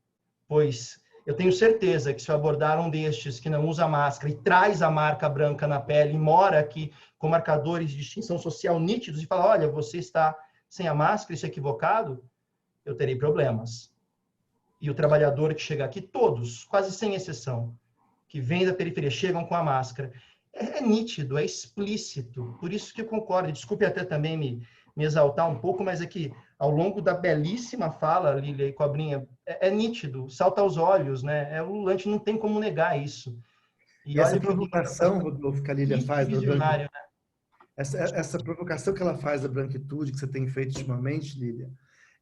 Pois eu tenho certeza que se eu abordar um destes que não usa máscara e traz a marca branca na pele e mora aqui com marcadores de distinção social nítidos e fala, olha, você está sem a máscara, isso é equivocado, eu terei problemas. E o trabalhador que chega aqui, todos, quase sem exceção, que vêm da periferia, chegam com a máscara. é nítido, é explícito. Por isso que eu concordo. Desculpe até também me exaltar um pouco, mas aqui, ao longo da belíssima fala, Lília e Cobrinha, é nítido, salta aos olhos, né? É ululante, não tem como negar isso. E essa provocação, Rodolfo, que a Lília faz, visionário, né? essa provocação que ela faz da branquitude, que você tem feito ultimamente, Lília,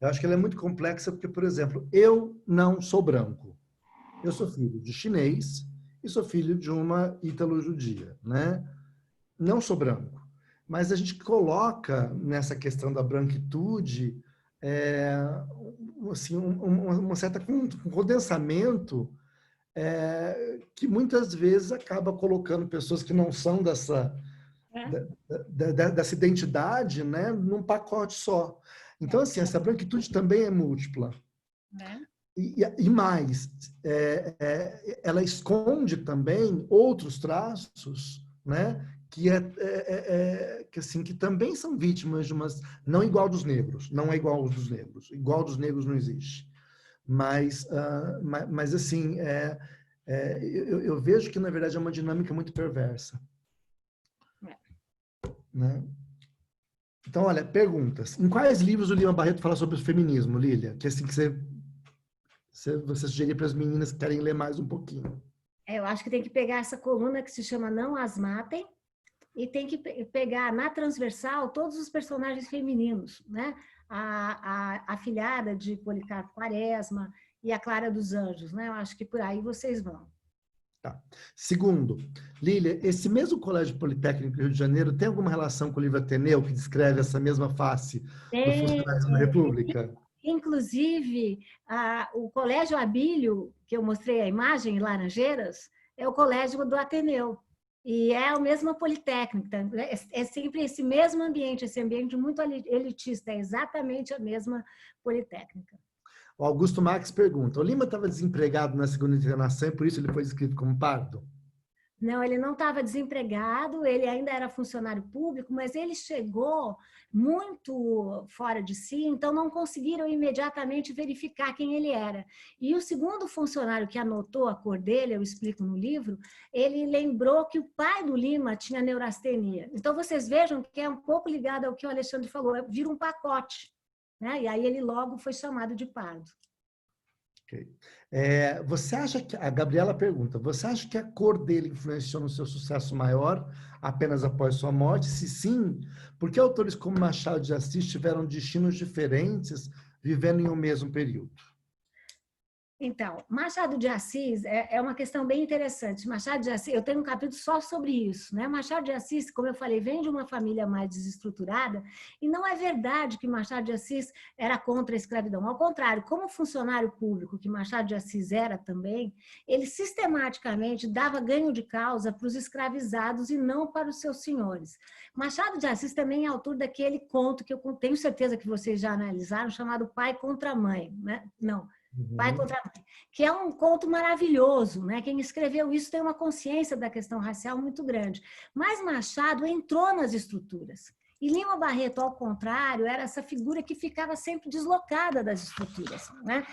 eu acho que ela é muito complexa, porque, por exemplo, eu não sou branco. Eu sou filho de chinês e sou filho de uma ítalo-judia, né? Não sou branco. Mas a gente coloca nessa questão da branquitude assim, uma certa condensamento que muitas vezes acaba colocando pessoas que não são dessa identidade, né, num pacote só. Então, assim, essa branquitude também é múltipla. E mais, ela esconde também outros traços, né, que também são vítimas de umas... Não igual dos negros, não é igual aos dos negros. Igual dos negros não existe. Mas assim, eu vejo que, na verdade, é uma dinâmica muito perversa. Né? Então, olha, perguntas. Em quais livros o Lima Barreto fala sobre o feminismo, Lília? Que assim que você sugerir para as meninas que querem ler mais um pouquinho. Eu acho que tem que pegar essa coluna que se chama Não As Matem e tem que pegar na transversal todos os personagens femininos, né? A afilhada de Policarpo Quaresma e a Clara dos Anjos, né? Eu acho que por aí vocês vão. Tá. Segundo, Lília, esse mesmo Colégio Politécnico do Rio de Janeiro tem alguma relação com o livro Ateneu, que descreve essa mesma face do funcionalismo da República? Inclusive, o Colégio Abílio, que eu mostrei a imagem em Laranjeiras, é o colégio do Ateneu. E é a mesma Politécnica. É sempre esse mesmo ambiente, esse ambiente muito elitista, é exatamente a mesma Politécnica. O Augusto Marques pergunta, o Lima estava desempregado na segunda internação e por isso ele foi descrito como pardo? Não, ele não estava desempregado, ele ainda era funcionário público, mas ele chegou muito fora de si, então não conseguiram imediatamente verificar quem ele era. E o segundo funcionário que anotou a cor dele, eu explico no livro, ele lembrou que o pai do Lima tinha neurastenia. Então vocês vejam que é um pouco ligado ao que o Alexandre falou, vira um pacote, né? E aí ele logo foi chamado de pardo. Okay. Você acha que, a Gabriela pergunta, você acha que a cor dele influenciou no seu sucesso maior apenas após sua morte? Se sim, por que autores como Machado de Assis tiveram destinos diferentes vivendo em um mesmo período? Então, Machado de Assis é uma questão bem interessante. Machado de Assis, eu tenho um capítulo só sobre isso, né? Machado de Assis, como eu falei, vem de uma família mais desestruturada e não é verdade que Machado de Assis era contra a escravidão. Ao contrário, como funcionário público que Machado de Assis era também, ele sistematicamente dava ganho de causa para os escravizados e não para os seus senhores. Machado de Assis também é autor daquele conto que eu tenho certeza que vocês já analisaram, chamado Pai contra Mãe, né? Não. Pai contra a Mãe, que é um conto maravilhoso, né? Quem escreveu isso tem uma consciência da questão racial muito grande. Mas Machado entrou nas estruturas. E Lima Barreto, ao contrário, era essa figura que ficava sempre deslocada das estruturas, né?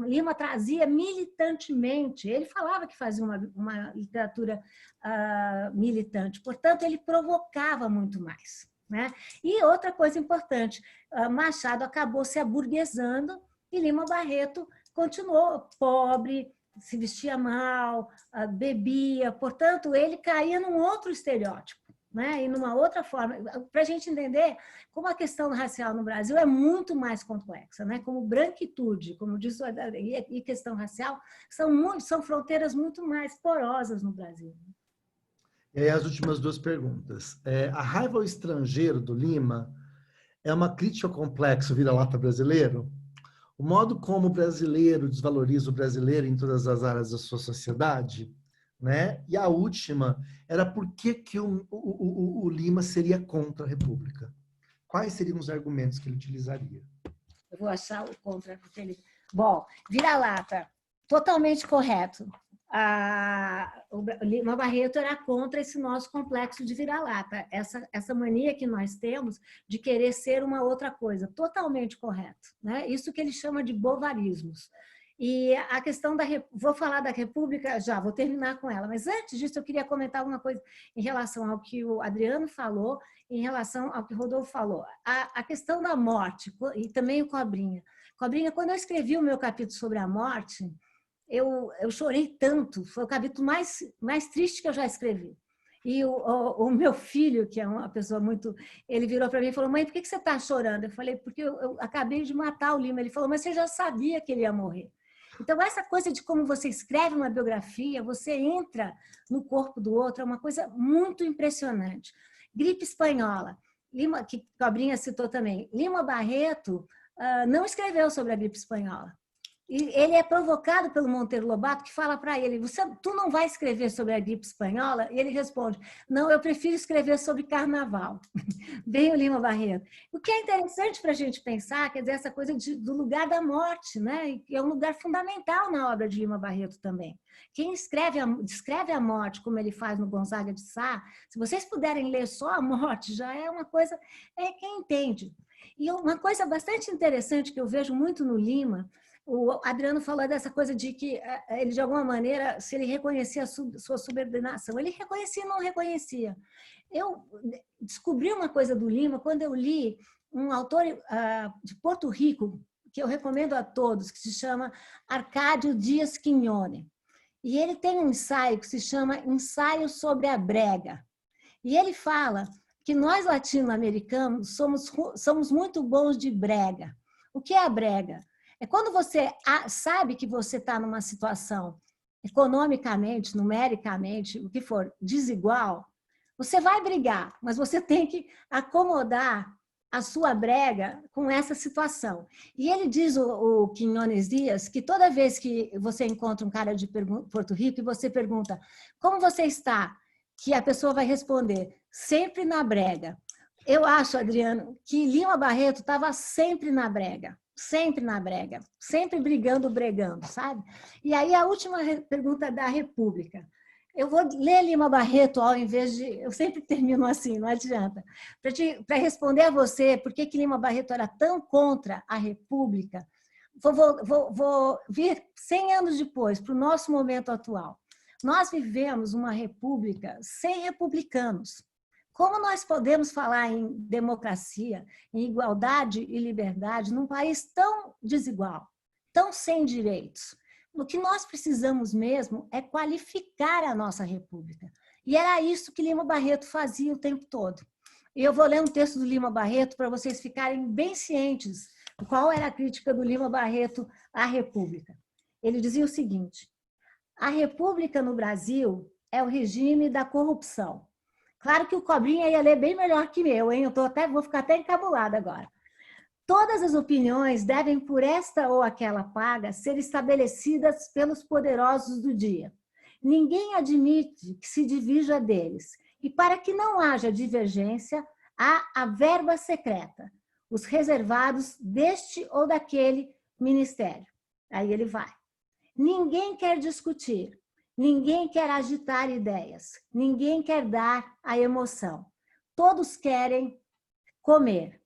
Lima trazia militantemente, ele falava que fazia uma literatura militante, portanto, ele provocava muito mais, né? E outra coisa importante, Machado acabou se aburguesando e Lima Barreto continuou pobre, se vestia mal, bebia, portanto, ele caía num outro estereótipo, né? E numa outra forma, para a gente entender como a questão racial no Brasil é muito mais complexa, né? Como branquitude, como diz, e questão racial, são fronteiras muito mais porosas no Brasil. E aí as últimas duas perguntas. A raiva ao estrangeiro do Lima é uma crítica ao complexo vira-lata brasileiro? O modo como o brasileiro desvaloriza o brasileiro em todas as áreas da sua sociedade, né? E a última era por que o Lima seria contra a República? Quais seriam os argumentos que ele utilizaria? Eu vou achar o contra. Bom, vira-lata, totalmente correto. O Lima Barreto era contra esse nosso complexo de vira-lata, essa mania que nós temos de querer ser uma outra coisa, totalmente correto, né? Isso que ele chama de bovarismos. E a questão vou falar da República já, vou terminar com ela, mas antes disso eu queria comentar alguma coisa em relação ao que o Adriano falou, em relação ao que o Rodolfo falou. A questão da morte, e também o Cobrinha. Cobrinha, quando eu escrevi o meu capítulo sobre a morte, eu chorei tanto, foi o capítulo mais triste que eu já escrevi. E o meu filho, que é uma pessoa muito... Ele virou para mim e falou, mãe, por que você está chorando? Eu falei, porque eu acabei de matar o Lima. Ele falou, mas você já sabia que ele ia morrer. Então, essa coisa de como você escreve uma biografia, você entra no corpo do outro, é uma coisa muito impressionante. Gripe espanhola, que Cobrinha citou também. Lima Barreto não escreveu sobre a gripe espanhola. E ele é provocado pelo Monteiro Lobato, que fala para ele, tu não vai escrever sobre a gripe espanhola? E ele responde, não, eu prefiro escrever sobre carnaval. Bem o Lima Barreto. O que é interessante para a gente pensar, quer dizer, essa coisa do lugar da morte, né? Que é um lugar fundamental na obra de Lima Barreto também. Quem descreve a morte, como ele faz no Gonzaga de Sá, se vocês puderem ler só a morte, já é uma coisa, quem entende. E uma coisa bastante interessante que eu vejo muito no Lima, o Adriano falou dessa coisa de que ele, de alguma maneira, se ele reconhecia a sua subordinação, ele reconhecia ou não reconhecia. Eu descobri uma coisa do Lima quando eu li um autor de Porto Rico, que eu recomendo a todos, que se chama Arcádio Dias Quignone. E ele tem um ensaio que se chama Ensaio sobre a Brega. E ele fala que nós latino-americanos somos muito bons de brega. O que é a brega? É quando você sabe que você está numa situação economicamente, numericamente, o que for, desigual, você vai brigar, mas você tem que acomodar a sua brega com essa situação. E ele diz, o Quiñones Dias, que toda vez que você encontra um cara de Porto Rico e você pergunta como você está, que a pessoa vai responder sempre na brega. Eu acho, Adriano, que Lima Barreto estava sempre na brega, sempre brigando, bregando, sabe? E aí a última pergunta da República. Eu vou ler Lima Barreto ao invés de... Eu sempre termino assim, não adianta. Para responder a você por que Lima Barreto era tão contra a República, vou vir 100 anos depois, para o nosso momento atual. Nós vivemos uma república sem republicanos. Como nós podemos falar em democracia, em igualdade e liberdade num país tão desigual, tão sem direitos? O que nós precisamos mesmo é qualificar a nossa república. E era isso que Lima Barreto fazia o tempo todo. E eu vou ler um texto do Lima Barreto para vocês ficarem bem cientes de qual era a crítica do Lima Barreto à república. Ele dizia o seguinte: a república no Brasil é o regime da corrupção. Claro que o Cobrinha ia ler bem melhor que eu, hein? Vou ficar até encabulada agora. Todas as opiniões devem, por esta ou aquela paga, ser estabelecidas pelos poderosos do dia. Ninguém admite que se divirja deles. E para que não haja divergência, há a verba secreta, os reservados deste ou daquele ministério. Aí ele vai. Ninguém quer discutir. Ninguém quer agitar ideias, ninguém quer dar a emoção. Todos querem comer.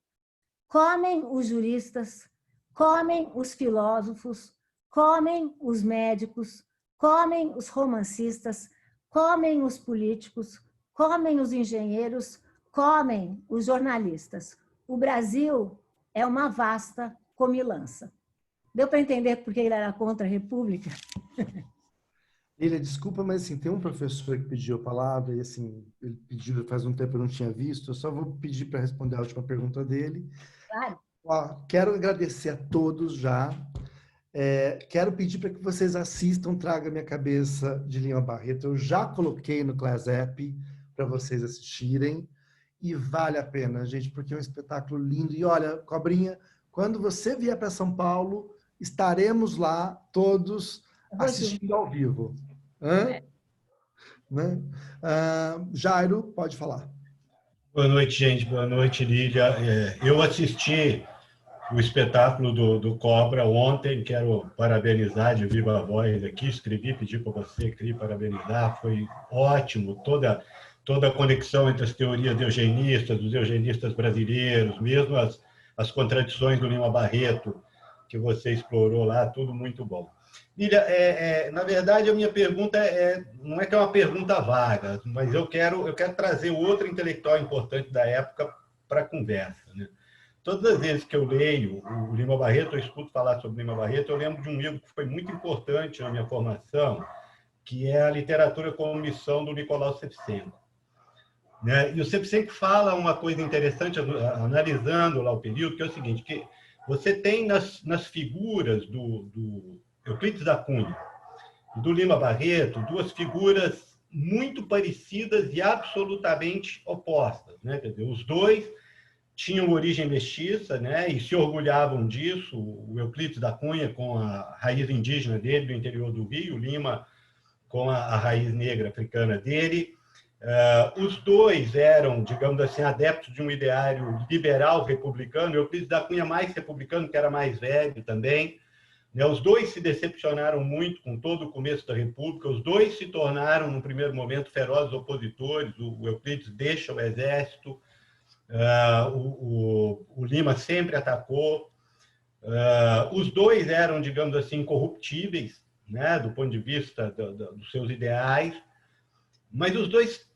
Comem os juristas, comem os filósofos, comem os médicos, comem os romancistas, comem os políticos, comem os engenheiros, comem os jornalistas. O Brasil é uma vasta comilança. Deu para entender por que ele era contra a República? Lília, desculpa, mas assim, tem um professor que pediu a palavra e assim, ele pediu faz um tempo eu não tinha visto, eu só vou pedir para responder a última pergunta dele. Claro. Quero agradecer a todos já. Quero pedir para que vocês assistam Traga Minha Cabeça, de Lima Barreto. Eu já coloquei no Class App para vocês assistirem e vale a pena, gente, porque é um espetáculo lindo. E olha, Cobrinha, quando você vier para São Paulo, estaremos lá todos assistindo ao vivo. Né? Jairo, pode falar. Boa noite, gente. Boa noite, Lília. Eu assisti o espetáculo do Cobra ontem. Quero parabenizar de viva voz aqui. Escrevi, pedi para você, queria parabenizar. Foi ótimo. Toda a conexão entre as teorias dos eugenistas brasileiros, mesmo as contradições do Lima Barreto, que você explorou lá, tudo muito bom. Lília, na verdade, a minha pergunta não é que é uma pergunta vaga, mas eu quero trazer outro intelectual importante da época para a conversa, né? Todas as vezes que eu leio o Lima Barreto, eu escuto falar sobre Lima Barreto, eu lembro de um livro que foi muito importante na minha formação, que é a Literatura como Missão, do Nicolau Shevchenko, né? E o Shevchenko fala uma coisa interessante, analisando lá o período, que é o seguinte, que você tem nas figuras do Euclides da Cunha e do Lima Barreto duas figuras muito parecidas e absolutamente opostas, né? Quer dizer, os dois tinham origem mestiça, né? E se orgulhavam disso. O Euclides da Cunha com a raiz indígena dele, do interior do Rio, o Lima com a raiz negra africana dele. Os dois eram, digamos assim, adeptos de um ideário liberal republicano. Euclides da Cunha mais republicano, que era mais velho também. Os dois se decepcionaram muito com todo o começo da República, os dois se tornaram, no primeiro momento, ferozes opositores. O Euclides deixa o exército, o Lima sempre atacou. Os dois eram, digamos assim, incorruptíveis, né, do ponto de vista dos seus ideais, mas os dois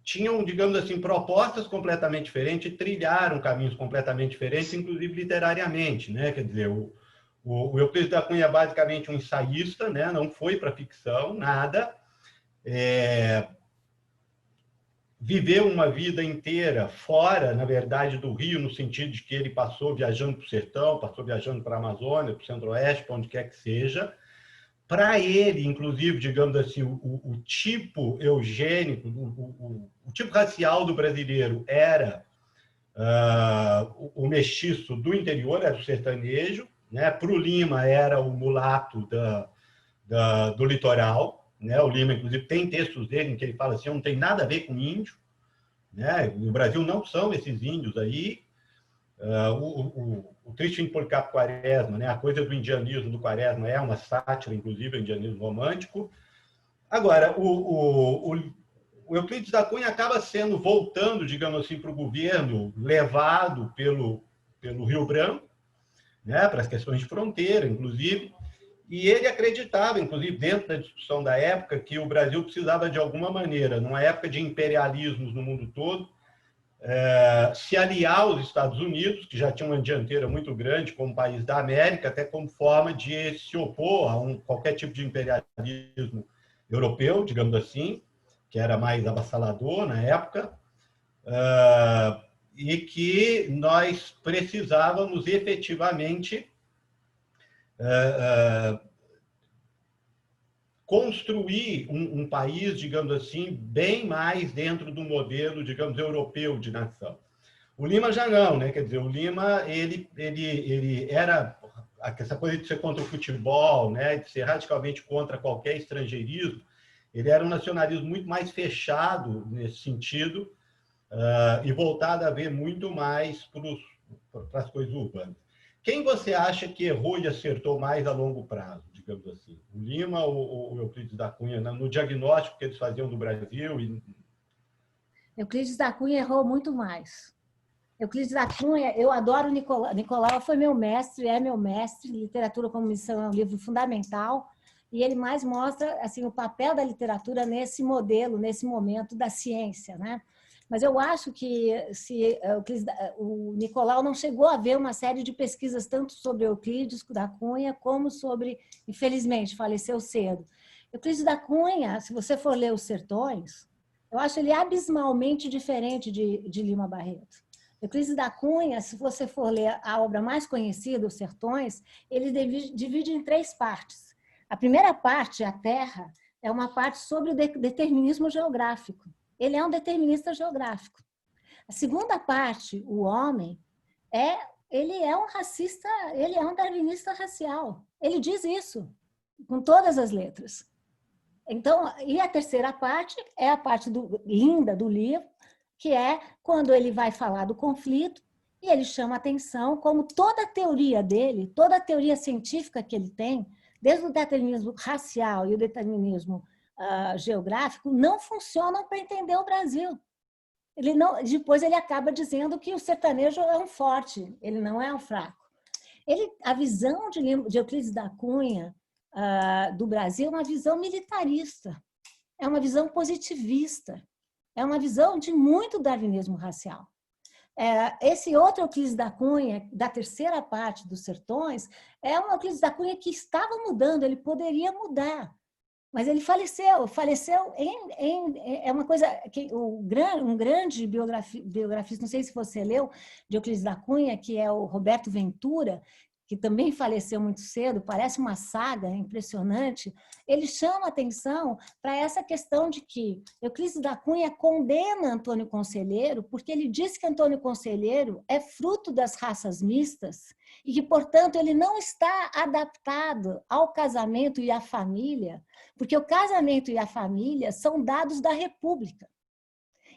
tinham, digamos assim, propostas completamente diferentes, trilharam caminhos completamente diferentes, inclusive literariamente, né? Quer dizer, o Euclides da Cunha é basicamente um ensaísta, né? Não foi para ficção, nada. Viveu uma vida inteira fora, na verdade, do Rio, no sentido de que ele passou viajando para o sertão, passou viajando para a Amazônia, para o Centro-Oeste, para onde quer que seja. Para ele, inclusive, digamos assim, o tipo eugênico, o tipo racial do brasileiro era o mestiço do interior, era o sertanejo, né? Para o Lima era o mulato do litoral, né? O Lima, inclusive, tem textos dele em que ele fala assim, não tem nada a ver com índio, né? No Brasil não são esses índios aí. O Triste Fim de Policarpo Quaresma, né? A coisa do indianismo do Quaresma é uma sátira, inclusive, ao indianismo romântico. Agora, o Euclides da Cunha acaba voltando, digamos assim, para o governo, levado pelo Rio Branco, né? Para as questões de fronteira, inclusive, e ele acreditava, inclusive, dentro da discussão da época, que o Brasil precisava, de alguma maneira, numa época de imperialismos no mundo todo, se aliar aos Estados Unidos, que já tinha uma dianteira muito grande como país da América, até como forma de se opor a qualquer tipo de imperialismo europeu, digamos assim, que era mais avassalador na época, e que nós precisávamos efetivamente construir um país, digamos assim, bem mais dentro do modelo, digamos, europeu de nação. O Lima já não, né? Quer dizer, o Lima, ele era essa coisa de ser contra o futebol, né? De ser radicalmente contra qualquer estrangeirismo. Ele era um nacionalismo muito mais fechado nesse sentido e voltado a ver muito mais para as coisas urbanas. Quem você acha que errou e acertou mais a longo prazo, digamos assim? O Lima ou o Euclides da Cunha, no diagnóstico que eles faziam do Brasil? Euclides da Cunha errou muito mais. Euclides da Cunha, eu adoro o Nicolau. Nicolau foi meu mestre, é meu mestre. Literatura como Missão é um livro fundamental. E ele mais mostra assim, o papel da literatura nesse modelo, nesse momento da ciência, né? Mas eu acho que o Nicolau não chegou a ver uma série de pesquisas tanto sobre Euclides da Cunha como sobre, infelizmente, faleceu cedo. Euclides da Cunha, se você for ler Os Sertões, eu acho ele abismalmente diferente de Lima Barreto. Euclides da Cunha, se você for ler a obra mais conhecida, Os Sertões, ele divide em 3 partes. A primeira parte, A Terra, é uma parte sobre o determinismo geográfico. Ele é um determinista geográfico. A segunda parte, O Homem, ele é um racista, ele é um darwinista racial. Ele diz isso, com todas as letras. Então, e a terceira parte é a parte linda do livro, que é quando ele vai falar do conflito e ele chama atenção como toda a teoria dele, toda a teoria científica que ele tem, desde o determinismo racial e o determinismo geográfico, não funcionam para entender o Brasil. Depois ele acaba dizendo que o sertanejo é um forte, ele não é um fraco. A visão de Euclides da Cunha do Brasil é uma visão militarista, é uma visão positivista, é uma visão de muito darwinismo racial. Esse outro Euclides da Cunha, da terceira parte dos Sertões, é um Euclides da Cunha que estava mudando, ele poderia mudar, mas ele faleceu é uma coisa que um grande biografista, não sei se você leu, de Euclides da Cunha, que é o Roberto Ventura, que também faleceu muito cedo, parece uma saga impressionante, ele chama atenção para essa questão de que Euclides da Cunha condena Antônio Conselheiro, porque ele diz que Antônio Conselheiro é fruto das raças mistas e que, portanto, ele não está adaptado ao casamento e à família, porque o casamento e a família são dados da República.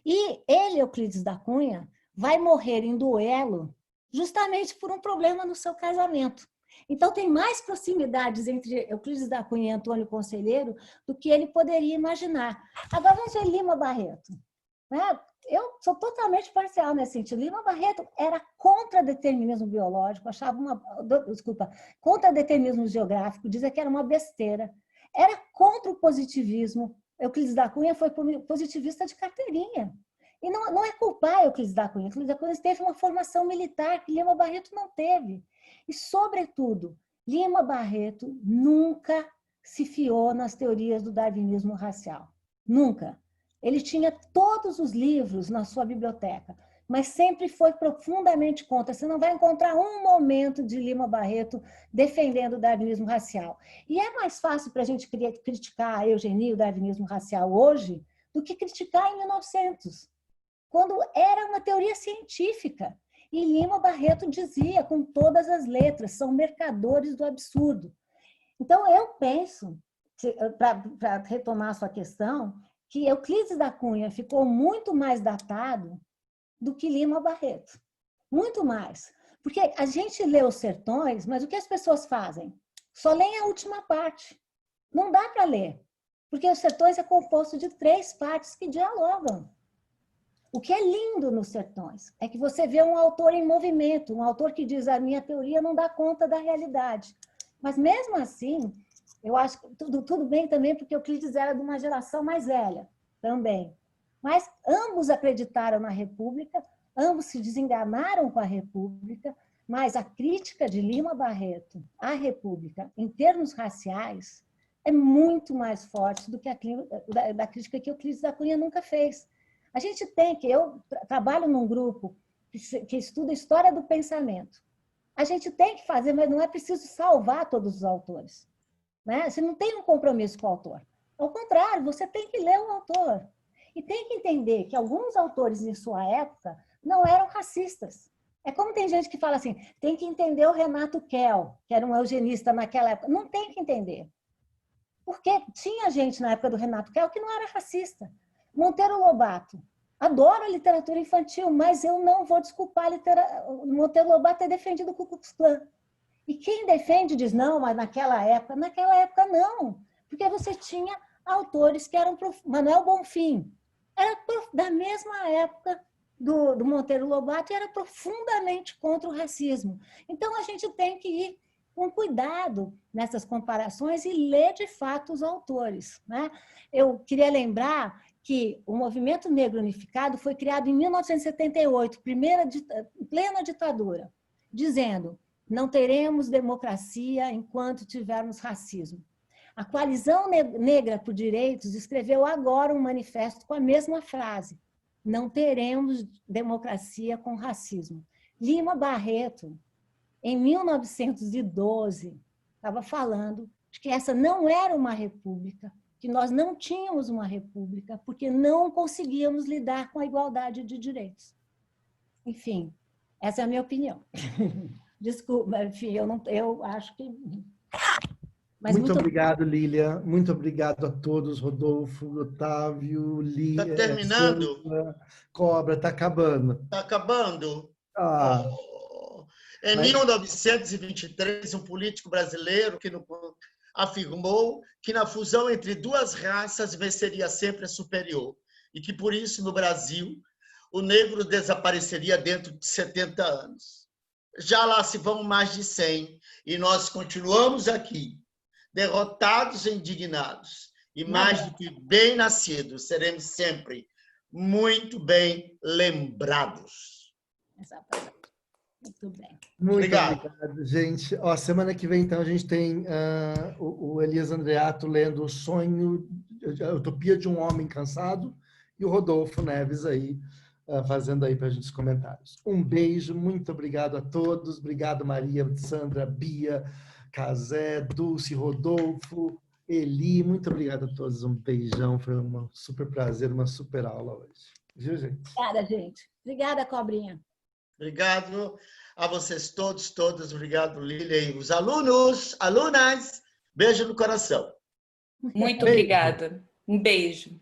E ele, Euclides da Cunha, vai morrer em duelo justamente por um problema no seu casamento. Então, tem mais proximidades entre Euclides da Cunha e Antônio Conselheiro do que ele poderia imaginar. Agora, vamos ver Lima Barreto. Eu sou totalmente parcial nesse sentido. Lima Barreto era contra determinismo biológico, contra determinismo geográfico, dizia que era uma besteira. Era contra o positivismo. Euclides da Cunha foi positivista de carteirinha. E não é culpar Euclides da Cunha. Euclides da Cunha teve uma formação militar que Lima Barreto não teve. E, sobretudo, Lima Barreto nunca se fiou nas teorias do darwinismo racial. Nunca. Ele tinha todos os livros na sua biblioteca, mas sempre foi profundamente contra. Você não vai encontrar um momento de Lima Barreto defendendo o darwinismo racial. E é mais fácil para a gente criticar a eugenia e o darwinismo racial hoje do que criticar em 1900. Quando era uma teoria científica. E Lima Barreto dizia, com todas as letras, são mercadores do absurdo. Então, eu penso, para retomar a sua questão, que Euclides da Cunha ficou muito mais datado do que Lima Barreto. Muito mais. Porque a gente lê os Sertões, mas o que as pessoas fazem? Só leem a última parte. Não dá para ler. Porque os Sertões é composto de 3 partes que dialogam. O que é lindo nos Sertões é que você vê um autor em movimento, um autor que diz a minha teoria não dá conta da realidade. Mas mesmo assim, eu acho que tudo bem também, porque Euclides era de uma geração mais velha também. Mas ambos acreditaram na República, ambos se desenganaram com a República, mas a crítica de Lima Barreto à República, em termos raciais, é muito mais forte do que da crítica que Euclides da Cunha nunca fez. A gente tem que... Eu trabalho num grupo que estuda história do pensamento. A gente tem que fazer, mas não é preciso salvar todos os autores. Né? Você não tem um compromisso com o autor. Ao contrário, você tem que ler o autor. E tem que entender que alguns autores, em sua época, não eram racistas. É como tem gente que fala assim, tem que entender o Renato Kell, que era um eugenista naquela época. Não tem que entender. Porque tinha gente na época do Renato Kell que não era racista. Monteiro Lobato. Adoro a literatura infantil, mas eu não vou desculpar Monteiro Lobato ter defendido o Ku Klux Klan. E quem defende diz, não, mas naquela época não. Porque você tinha autores que eram... Manuel Bonfim era da mesma época do Monteiro Lobato e era profundamente contra o racismo. Então, a gente tem que ir com cuidado nessas comparações e ler, de fato, os autores. Né? Eu queria lembrar que o Movimento Negro Unificado foi criado em 1978, plena ditadura, dizendo, não teremos democracia enquanto tivermos racismo. A Coalizão Negra por Direitos escreveu agora um manifesto com a mesma frase, não teremos democracia com racismo. Lima Barreto, em 1912, estava falando de que essa não era uma república, que nós não tínhamos uma república, porque não conseguíamos lidar com a igualdade de direitos. Enfim, essa é a minha opinião. Desculpa, enfim, eu acho que... Mas muito obrigado, Lília. Muito obrigado a todos, Rodolfo, Otávio, Lília. Está terminando? Sandra, Cobra, está acabando. Está acabando? Ah. Em 1923, um político brasileiro que afirmou que na fusão entre 2 raças venceria sempre a superior e que, por isso, no Brasil, o negro desapareceria dentro de 70 anos. Já lá se vão mais de 100 e nós continuamos aqui, derrotados e indignados. E mais do que bem-nascidos, seremos sempre muito bem lembrados. Exatamente. Muito bem. Muito Obrigado. obrigado, gente. Ó, semana que vem, então, a gente tem o Elias Andreato lendo O Sonho, a Utopia de um Homem Cansado, e o Rodolfo Neves aí, fazendo aí para a gente os comentários. Um beijo, muito obrigado a todos. Obrigado, Maria, Sandra, Bia, Casé, Dulce, Rodolfo, Eli. Muito obrigado a todos. Um beijão. Foi um super prazer, uma super aula hoje. Viu, gente? Obrigada, gente. Obrigada, Cobrinha. Obrigado a vocês todos, todas. Obrigado, Lília, e os alunos, alunas. Beijo no coração. Muito obrigada. Um beijo.